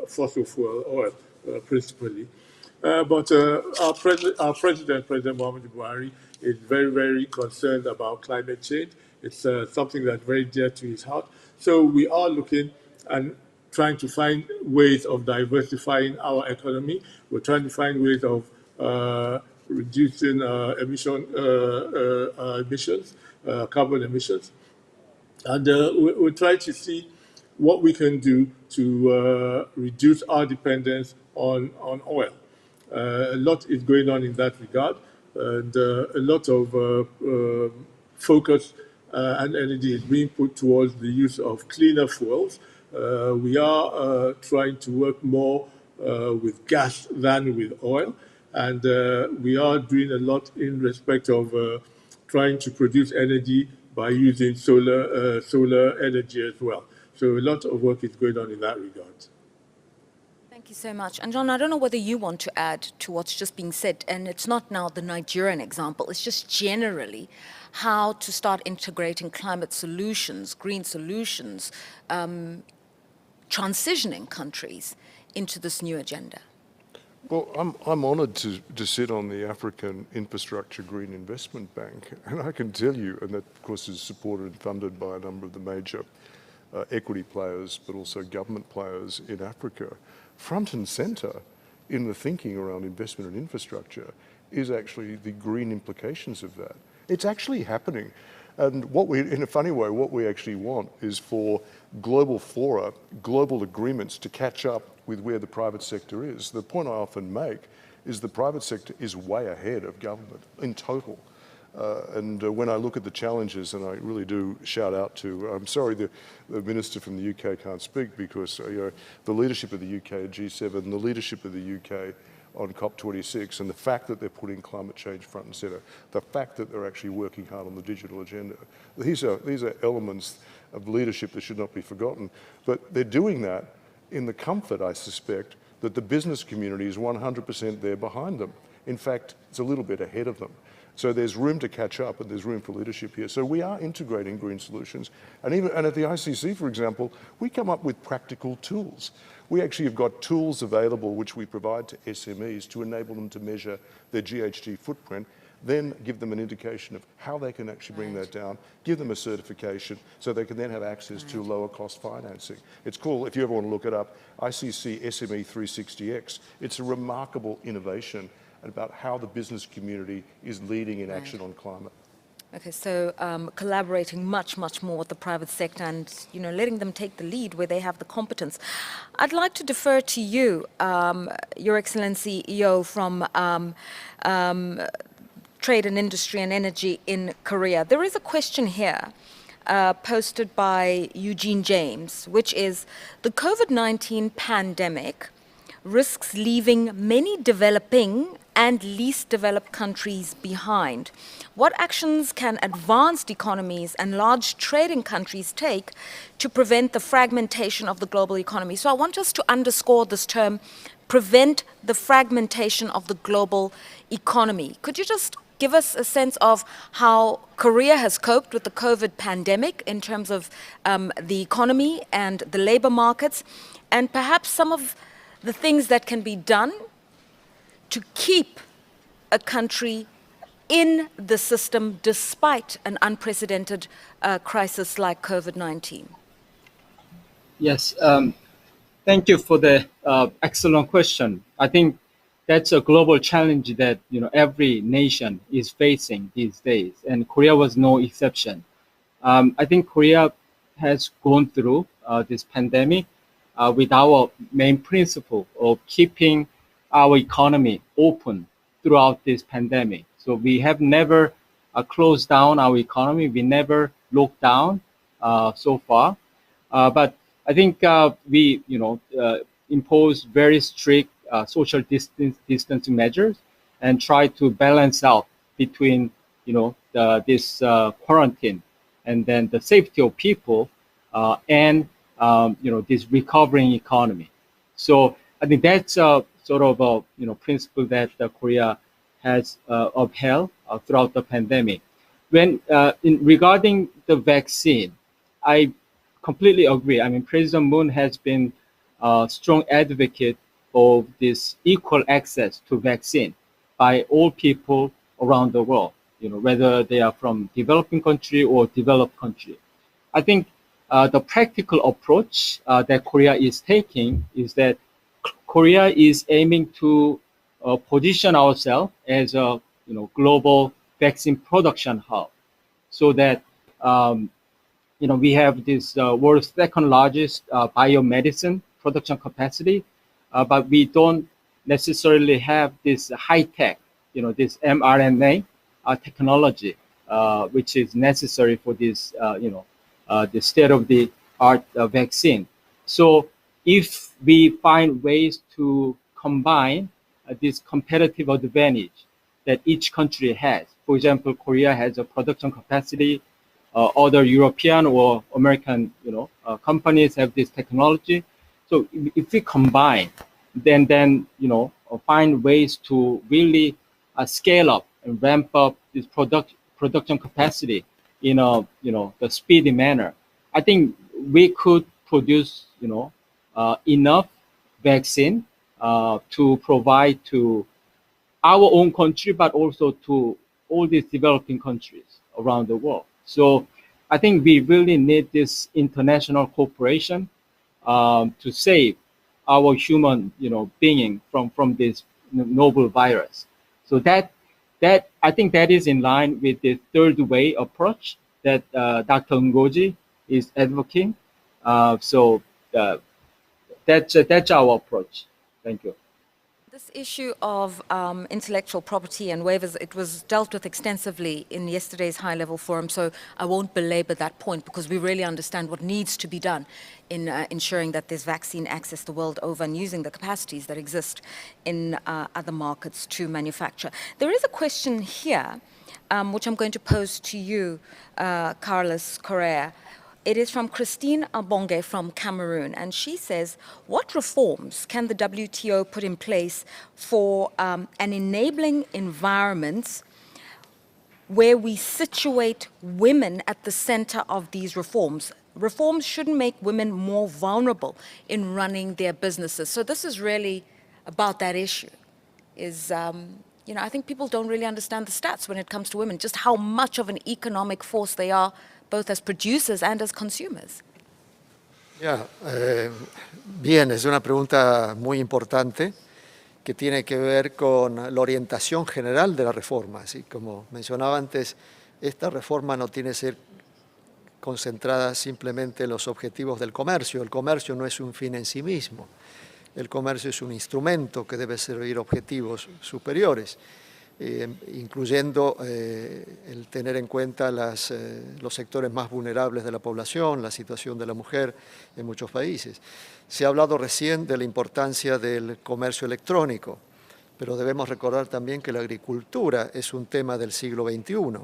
fossil fuel oil, principally. But our President Muhammadu Buhari, is very, very concerned about climate change. It's something that's very dear to his heart. So we are looking and trying to find ways of diversifying our economy. We're trying to find ways of reducing carbon emissions. And we'll try to see what we can do to reduce our dependence on oil. A lot is going on in that regard, and a lot of focus and energy is being put towards the use of cleaner fuels. We are trying to work more with gas than with oil, and we are doing a lot in respect of trying to produce energy by using solar energy as well. So a lot of work is going on in that regard. Thank you so much. And John, I don't know whether you want to add to what's just being said, and it's not now the Nigerian example, it's just generally how to start integrating climate solutions, green solutions, transitioning countries into this new agenda. Well, I'm honoured to sit on the African Infrastructure Green Investment Bank, and I can tell you, and that of course is supported and funded by a number of the major equity players, but also government players in Africa, front and centre in the thinking around investment and infrastructure is actually the green implications of that. It's actually happening. And what we, in a funny way, what we actually want is for global fora, global agreements to catch up with where the private sector is. The point I often make is the private sector is way ahead of government in total. And when I look at the challenges, and I really do shout out to, I'm sorry the minister from the UK can't speak because the leadership of the UK at G7, the leadership of the UK on COP26, and the fact that they're putting climate change front and centre, the fact that they're actually working hard on the digital agenda. These are elements of leadership that should not be forgotten. But they're doing that in the comfort, I suspect, that the business community is 100% there behind them. In fact, it's a little bit ahead of them. So there's room to catch up and there's room for leadership here. So we are integrating green solutions. And at the ICC, for example, we come up with practical tools. We actually have got tools available which we provide to SMEs to enable them to measure their GHG footprint, then give them an indication of how they can actually bring that down, give them a certification so they can then have access to lower cost financing. It's called, if you ever want to look it up, ICC SME 360X. It's a remarkable innovation about how the business community is leading in action on climate. Okay, so collaborating much more with the private sector and, letting them take the lead where they have the competence. I'd like to defer to you, Your Excellency, EO from Trade and Industry and Energy in Korea. There is a question here posted by Eugene James, which is, the COVID-19 pandemic risks leaving many developing and least developed countries behind. What actions can advanced economies and large trading countries take to prevent the fragmentation of the global economy? So I want us to underscore this term, prevent the fragmentation of the global economy. Could you just give us a sense of how Korea has coped with the COVID pandemic in terms of the economy and the labor markets, and perhaps some of the things that can be done to keep a country in the system despite an unprecedented crisis like COVID-19? Yes, thank you for the excellent question. I think that's a global challenge that every nation is facing these days, and Korea was no exception. I think Korea has gone through this pandemic with our main principle of keeping our economy open throughout this pandemic. So we have never closed down our economy. We never locked down so far. But I think we, impose very strict social distancing measures and try to balance out between, this quarantine and then the safety of people and this recovering economy. So I think that's sort of a principle that Korea has upheld throughout the pandemic. When regarding the vaccine, I completely agree. I mean, President Moon has been a strong advocate of this equal access to vaccine by all people around the world, whether they are from developing country or developed country. I think the practical approach that Korea is taking is that Korea is aiming to position ourselves as a global vaccine production hub, so that we have this world's second largest biomedicine production capacity, but we don't necessarily have this high tech, this mRNA technology, which is necessary for this, the state-of-the-art vaccine. So if we find ways to combine this competitive advantage that each country has, for example, Korea has a production capacity, other European or American, companies have this technology. So if we combine, then find ways to really scale up and ramp up this production capacity in a the speedy manner, I think we could produce enough vaccine to provide to our own country, but also to all these developing countries around the world. So I think we really need this international cooperation to save our human being from this novel virus. So that I think that is in line with the third way approach that Dr. Ngozi is advocating. So that's our approach. Thank you. This issue of intellectual property and waivers, it was dealt with extensively in yesterday's high-level forum, so I won't belabor that point because we really understand what needs to be done in ensuring that there's vaccine access the world over and using the capacities that exist in other markets to manufacture. There is a question here, which I'm going to pose to you, Carlos Correa. It is from Christine Abonge from Cameroon, and she says, what reforms can the WTO put in place for an enabling environment where we situate women at the center of these reforms? Reforms shouldn't make women more vulnerable in running their businesses. So this is really about that issue, is, you know, I think people don't really understand the stats when it comes to women, just how much of an economic force they are, both as producers and as consumers. Bien, es una pregunta muy importante que tiene que ver con la orientación general de la reforma. Así como mencionaba antes, esta reforma no tiene que ser concentrada simplemente en los objetivos del comercio. El comercio no es un fin en sí mismo. El comercio es un instrumento que debe servir objetivos superiores, incluyendo el tener en cuenta los sectores más vulnerables de la población, la situación de la mujer en muchos países. Se ha hablado recién de la importancia del comercio electrónico, pero debemos recordar también que la agricultura es un tema del siglo XXI.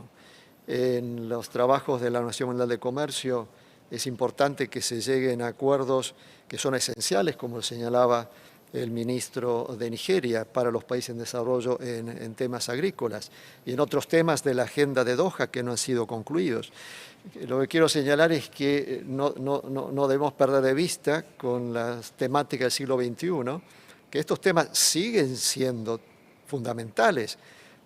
En los trabajos de la Organización Mundial de Comercio es importante que se lleguen a acuerdos que son esenciales, como señalaba el ministro de Nigeria, para los países en desarrollo en temas agrícolas y en otros temas de la agenda de Doha que no han sido concluidos. Lo que quiero señalar es que no debemos perder de vista con las temáticas del siglo XXI que estos temas siguen siendo fundamentales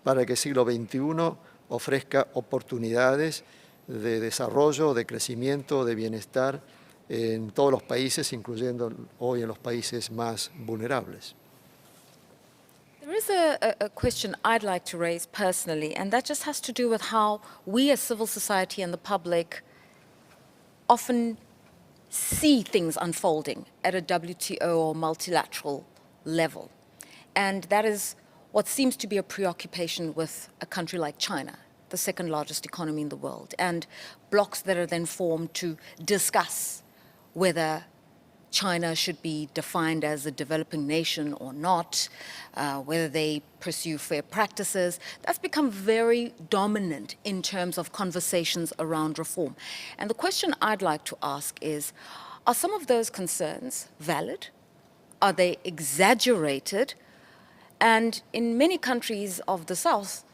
para que el siglo XXI ofrezca oportunidades de desarrollo, de crecimiento, de bienestar en todos los países, incluyendo hoy en los países más vulnerables. There is a question I'd like to raise personally, and that just has to do with how we as civil society and the public often see things unfolding at a WTO or multilateral level. And that is what seems to be a preoccupation with a country like China, the second largest economy in the world, and blocs that are then formed to discuss whether China should be defined as a developing nation or not, whether they pursue fair practices. That's become very dominant in terms of conversations around reform. And the question I'd like to ask is, are some of those concerns valid? Are they exaggerated? And in many countries of the South,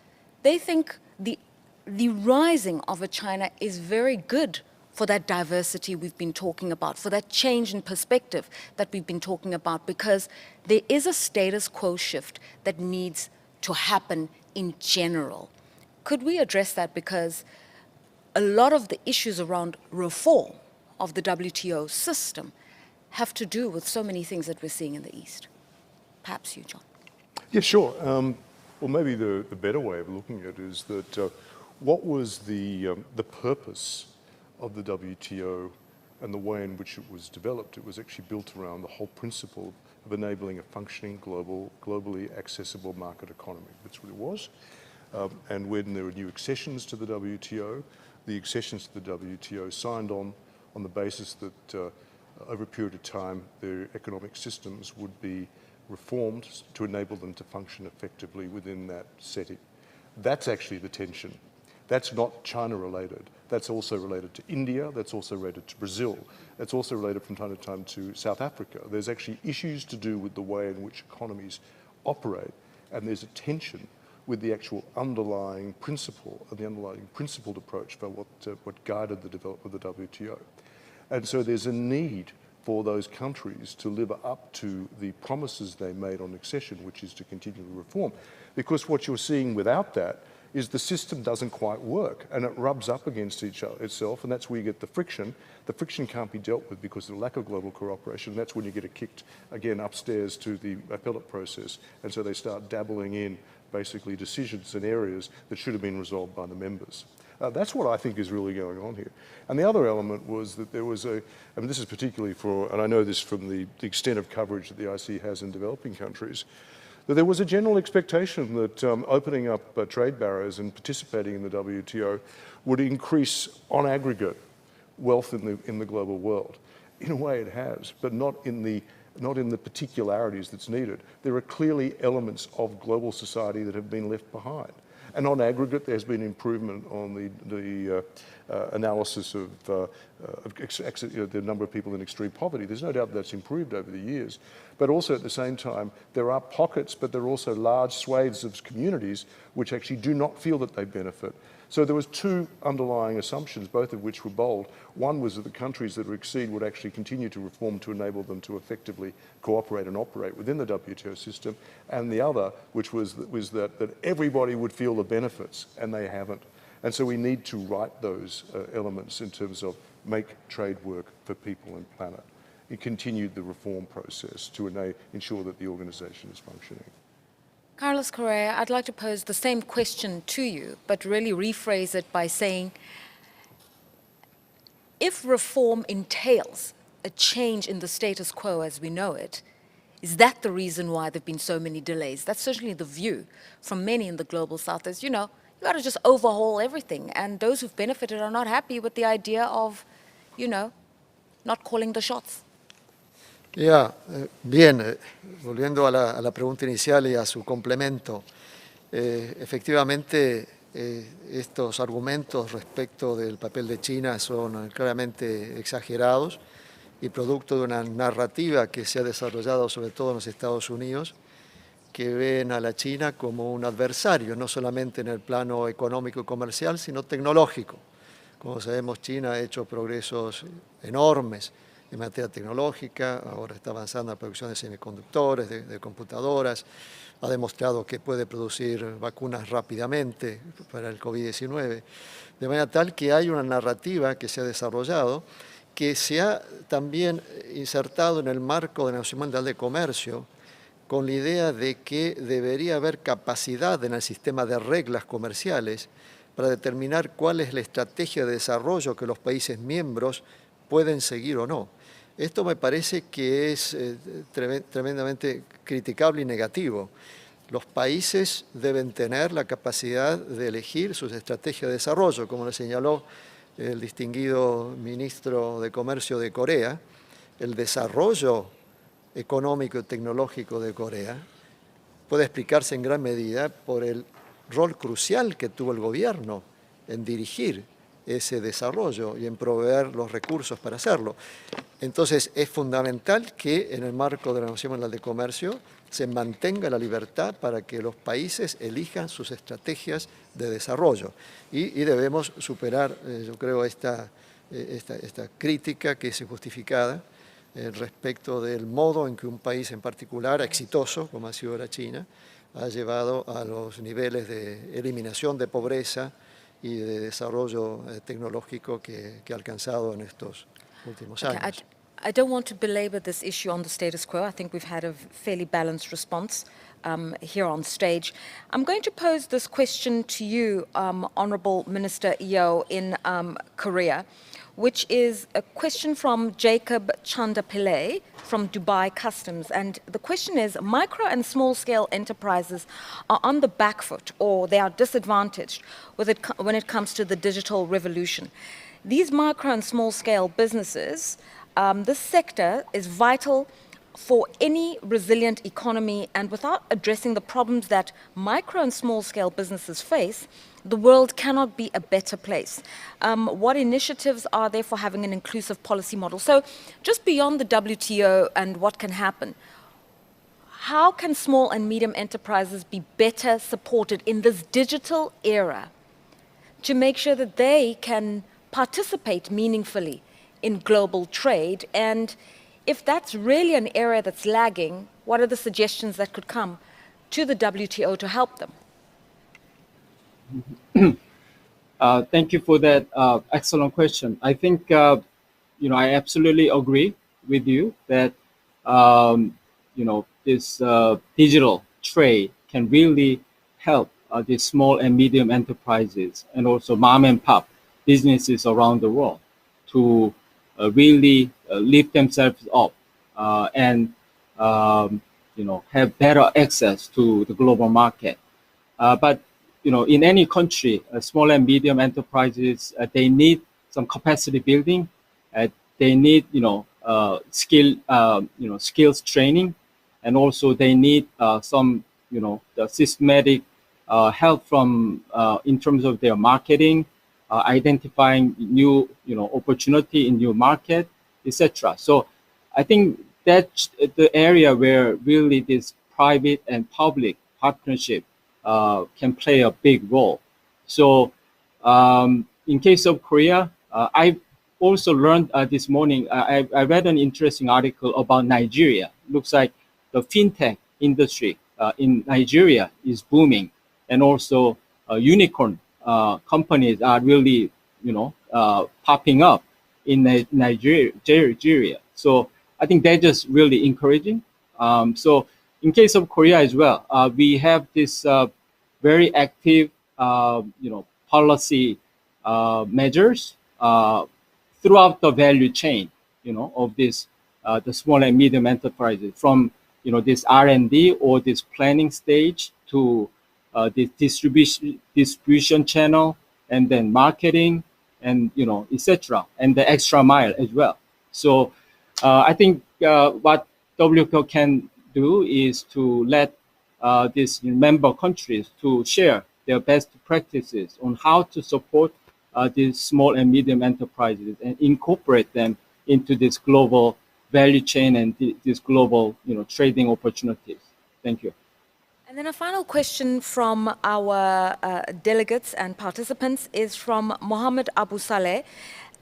they think the rising of a China is very good for that diversity we've been talking about, for that change in perspective that we've been talking about, because there is a status quo shift that needs to happen in general. Could we address that? Because a lot of the issues around reform of the WTO system have to do with so many things that we're seeing in the East. Perhaps you, John. Yeah, sure. Well, maybe the better way of looking at it is that what was the purpose of the WTO and the way in which it was developed? It was actually built around the whole principle of enabling a functioning globally accessible market economy. That's what it was. And when there were new accessions to the WTO, the accessions to the WTO signed on the basis that over a period of time their economic systems would be reformed to enable them to function effectively within that setting. That's actually the tension. That's not China related. That's also related to India. That's also related to Brazil. That's also related from time to time to South Africa. There's actually issues to do with the way in which economies operate, and there's a tension with the actual underlying principle and the underlying principled approach for what guided the development of the WTO. And so there's a need for those countries to live up to the promises they made on accession, which is to continue to reform. Because what you're seeing without that is the system doesn't quite work and it rubs up against itself, and that's where you get the friction. The friction can't be dealt with because of the lack of global cooperation, and that's when you get it kicked again upstairs to the appellate process, and so they start dabbling in basically decisions in areas that should have been resolved by the members. That's what I think is really going on here. And the other element was that there was this is particularly for, and I know this from the extent of coverage that the IC has in developing countries, that there was a general expectation that opening up trade barriers and participating in the WTO would increase, on aggregate, wealth in the global world. In a way it has, but not in the particularities that's needed. There are clearly elements of global society that have been left behind. And on aggregate, there's been improvement on the analysis of the number of people in extreme poverty. There's no doubt that's improved over the years. But also at the same time, there are pockets, but there are also large swathes of communities which actually do not feel that they benefit. So there was two underlying assumptions, both of which were bold. One was that the countries that exceed would actually continue to reform to enable them to effectively cooperate and operate within the WTO system, and the other, which was that everybody would feel the benefits, and they haven't. And so we need to right those elements in terms of make trade work for people and planet. It continued the reform process to ensure that the organization is functioning. Carlos Correa, I'd like to pose the same question to you, but really rephrase it by saying, if reform entails a change in the status quo as we know it, is that the reason why there have been so many delays? That's certainly the view from many in the global south is, you got to just overhaul everything. And those who've benefited are not happy with the idea of, not calling the shots. Bien, volviendo a la pregunta inicial y a su complemento, efectivamente estos argumentos respecto del papel de China son claramente exagerados y producto de una narrativa que se ha desarrollado sobre todo en los Estados Unidos, que ven a la China como un adversario, no solamente en el plano económico y comercial, sino tecnológico. Como sabemos, China ha hecho progresos enormes en materia tecnológica, ahora está avanzando en la producción de semiconductores, de computadoras, ha demostrado que puede producir vacunas rápidamente para el COVID-19, de manera tal que hay una narrativa que se ha desarrollado, que se ha también insertado en el marco de la Organización Mundial de Comercio, con la idea de que debería haber capacidad en el sistema de reglas comerciales para determinar cuál es la estrategia de desarrollo que los países miembros pueden seguir o no. Esto me parece que es tremendamente criticable y negativo. Los países deben tener la capacidad de elegir sus estrategias de desarrollo, como le señaló el distinguido ministro de Comercio de Corea. El desarrollo económico y tecnológico de Corea puede explicarse en gran medida por el rol crucial que tuvo el gobierno en dirigir ese desarrollo y en proveer los recursos para hacerlo. Entonces, es fundamental que en el marco de la Organización Mundial de Comercio se mantenga la libertad para que los países elijan sus estrategias de desarrollo. Y debemos superar, yo creo, esta crítica que es injustificada respecto del modo en que un país en particular, exitoso, como ha sido la China, ha llevado a los niveles de eliminación de pobreza y de desarrollo tecnológico que ha alcanzado en estos últimos años. I don't want to belabor this issue on the status quo. I think we've had a fairly balanced response here on stage. I'm going to pose this question to you, Honourable Minister Yeo in Korea, which is a question from Jacob Chanda-Pillay from Dubai Customs. And the question is, micro and small-scale enterprises are on the back foot, or they are disadvantaged when it comes to the digital revolution. These micro and small-scale businesses, this sector is vital for any resilient economy, and without addressing the problems that micro and small-scale businesses face, the world cannot be a better place. What initiatives are there for having an inclusive policy model? So just beyond the WTO and what can happen, how can small and medium enterprises be better supported in this digital era to make sure that they can participate meaningfully in global trade? And if that's really an area that's lagging, what are the suggestions that could come to the WTO to help them? Thank you for that excellent question. I think, I absolutely agree with you that, this digital trade can really help the small and medium enterprises and also mom and pop businesses around the world to really lift themselves up and have better access to the global market. But in any country, small and medium enterprises, they need some capacity building. They need skills training, and also they need some the systematic help from in terms of their marketing, identifying new opportunity in new market, etc. So I think that's the area where really this private and public partnership can play a big role. So in case of Korea, I also learned this morning, I read an interesting article about Nigeria. Looks like the fintech industry in Nigeria is booming, and also unicorn companies are really popping up in Nigeria. So I think that's just really encouraging. So in case of Korea as well, we have this very active policy measures throughout the value chain, of this the small and medium enterprises, from this R&D or this planning stage to the distribution channel, and then marketing, and etc., and the extra mile as well. So I think what WTO can do is to let these member countries to share their best practices on how to support these small and medium enterprises and incorporate them into this global value chain and these global trading opportunities. Thank you. And then a final question from our delegates and participants is from Mohammed Abu Saleh.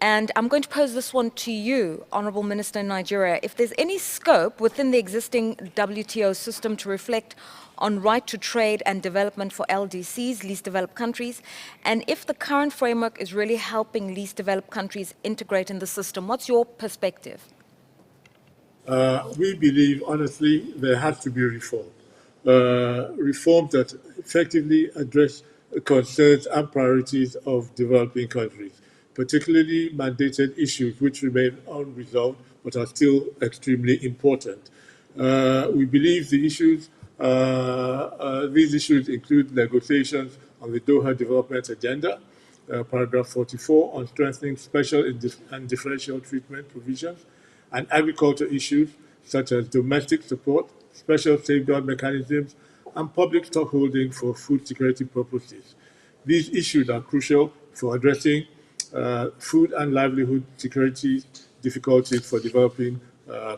And I'm going to pose this one to you, Honorable Minister in Nigeria. If there's any scope within the existing WTO system to reflect on right to trade and development for LDCs, least developed countries, and if the current framework is really helping least developed countries integrate in the system, what's your perspective? We believe, honestly, there has to be reform. Reform that effectively address the concerns and priorities of developing countries, particularly mandated issues which remain unresolved but are still extremely important. We believe these issues include negotiations on the Doha Development Agenda, paragraph 44 on strengthening special and differential treatment provisions, and agriculture issues such as domestic support, special safeguard mechanisms, and public stockholding for food security purposes. These issues are crucial for addressing food and livelihood security difficulties for developing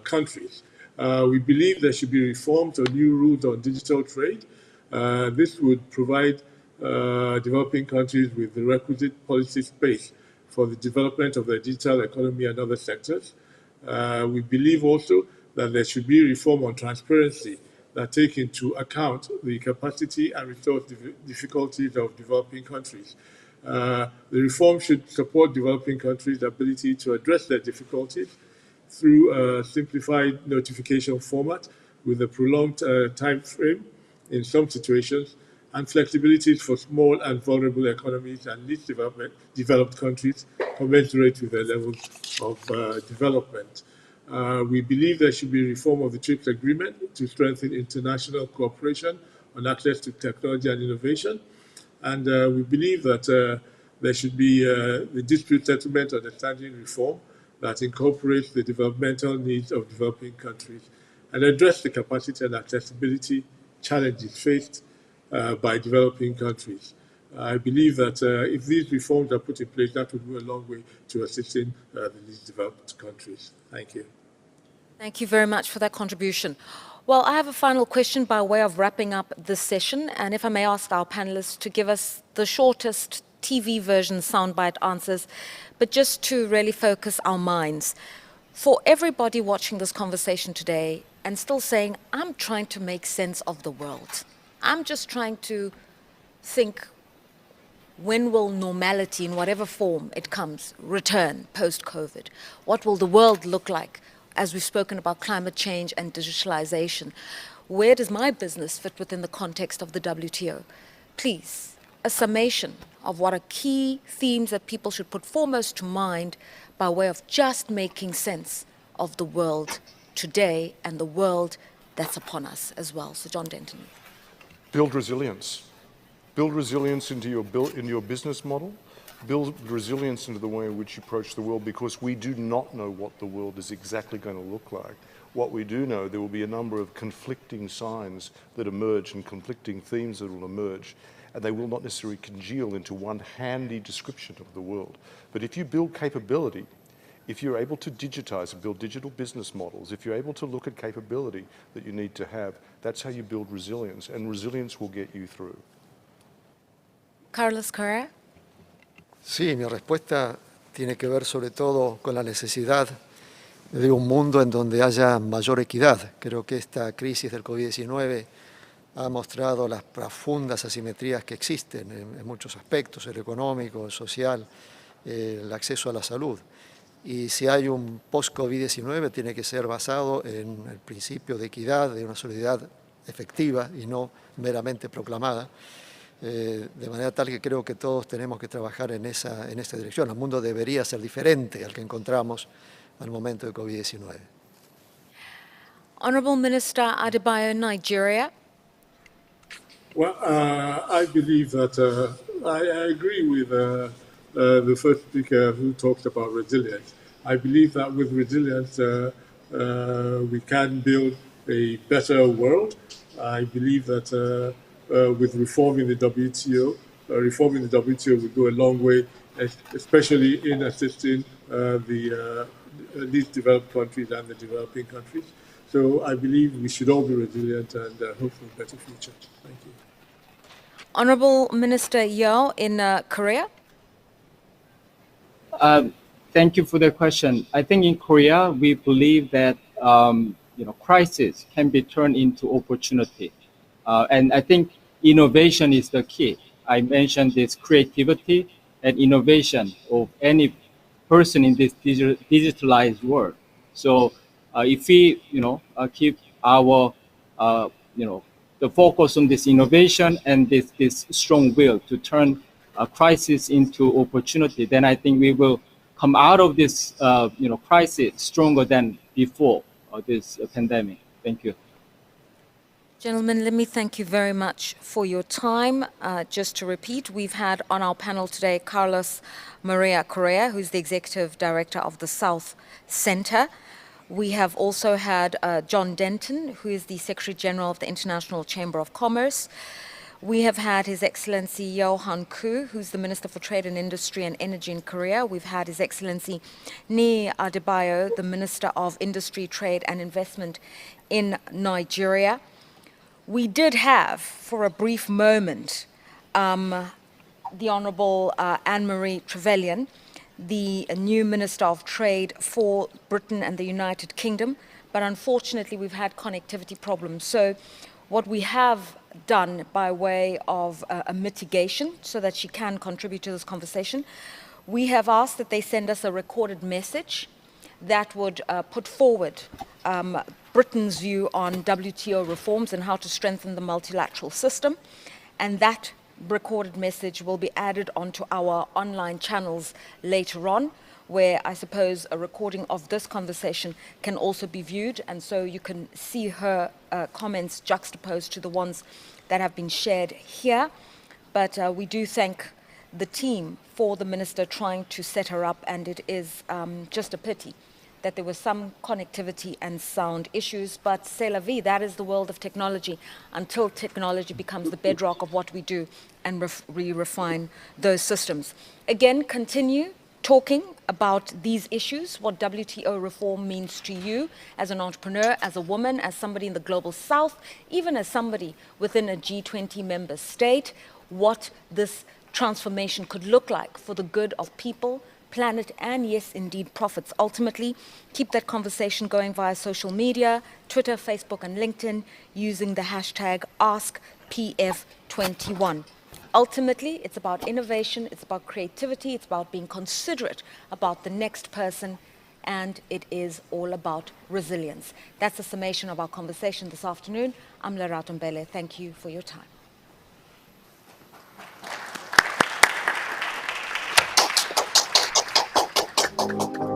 countries. We believe there should be reforms or new rules on digital trade. This would provide developing countries with the requisite policy space for the development of their digital economy and other sectors. We believe also that there should be reform on transparency that take into account the capacity and resource difficulties of developing countries. The reform should support developing countries' ability to address their difficulties through a simplified notification format with a prolonged time frame in some situations, and flexibilities for small and vulnerable economies and least developed countries commensurate with their levels of development. We believe there should be reform of the TRIPS agreement to strengthen international cooperation on access to technology and innovation. And we believe that there should be the dispute settlement understanding reform that incorporates the developmental needs of developing countries and address the capacity and accessibility challenges faced by developing countries. I believe that if these reforms are put in place, that would go a long way to assisting the least developed countries. Thank you. Thank you very much for that contribution. Well, I have a final question by way of wrapping up this session, and if I may ask our panelists to give us the shortest TV version soundbite answers, but just to really focus our minds. For everybody watching this conversation today and still saying, I'm trying to make sense of the world. I'm just trying to think, when will normality, in whatever form it comes, return post-COVID? What will the world look like? As we've spoken about climate change and digitalization, where does my business fit within the context of the WTO? Please, a summation of what are key themes that people should put foremost to mind by way of just making sense of the world today and the world that's upon us as well. So John Denton. Build resilience. Build resilience into your business model. Build resilience into the way in which you approach the world, because we do not know what the world is exactly going to look like. What we do know, there will be a number of conflicting signs that emerge and conflicting themes that will emerge, and they will not necessarily congeal into one handy description of the world. But if you build capability, if you're able to digitize and build digital business models, if you're able to look at capability that you need to have, that's how you build resilience, and resilience will get you through. Carlos Correa. Sí, mi respuesta tiene que ver sobre todo con la necesidad de un mundo en donde haya mayor equidad. Creo que esta crisis del COVID-19 ha mostrado las profundas asimetrías que existen en muchos aspectos, el económico, el social, el acceso a la salud. Y si hay un post-COVID-19 tiene que ser basado en el principio de equidad, de una solidaridad efectiva y no meramente proclamada. De manera tal que creo que todos tenemos que trabajar en esta dirección. El mundo debería ser diferente al que encontramos al momento de COVID-19. Honourable Minister Adebayo, Nigeria. Well, I believe that I agree with the first speaker who talked about resilience. I believe that with resilience, we can build a better world. I believe that with reforming the WTO, would go a long way, especially in assisting the least developed countries and the developing countries. So I believe we should all be resilient and hope for a better future. Thank you. Honourable Minister Yeo in Korea. Thank you for the question. I think in Korea, we believe that crisis can be turned into opportunity. And I think innovation is the key. I mentioned this creativity and innovation of any person in this digitalized world. So if we, keep our, the focus on this innovation and this strong will to turn a crisis into opportunity, then I think we will come out of this, crisis stronger than before this pandemic. Thank you. Gentlemen, let me thank you very much for your time. Just to repeat, we've had on our panel today Carlos Maria Correa, who's the Executive Director of the South Center. We have also had John Denton, who is the Secretary General of the International Chamber of Commerce. We have had His Excellency Yeo Han-koo, who's the Minister for Trade and Industry and Energy in Korea. We've had His Excellency Ni Adebayo, the Minister of Industry, Trade and Investment in Nigeria. We did have, for a brief moment, the Honourable Anne-Marie Trevelyan, the new Minister of Trade for Britain and the United Kingdom, but unfortunately we've had connectivity problems. So what we have done by way of a mitigation so that she can contribute to this conversation, we have asked that they send us a recorded message that would put forward Britain's view on WTO reforms and how to strengthen the multilateral system. And that recorded message will be added onto our online channels later on, where I suppose a recording of this conversation can also be viewed. And so you can see her comments juxtaposed to the ones that have been shared here. But we do thank the team for the Minister trying to set her up, and it is just a pity that there was some connectivity and sound issues, but c'est la vie, that is the world of technology, until technology becomes the bedrock of what we do and refine those systems. Again, continue talking about these issues, what WTO reform means to you as an entrepreneur, as a woman, as somebody in the global south, even as somebody within a G20 member state, what this transformation could look like for the good of people, planet, and yes, indeed, profits. Ultimately, keep that conversation going via social media, Twitter, Facebook, and LinkedIn, using the hashtag AskPF21. Ultimately, it's about innovation, it's about creativity, it's about being considerate about the next person, and it is all about resilience. That's the summation of our conversation this afternoon. I'm Lerato Mbele. Thank you for your time. Okay.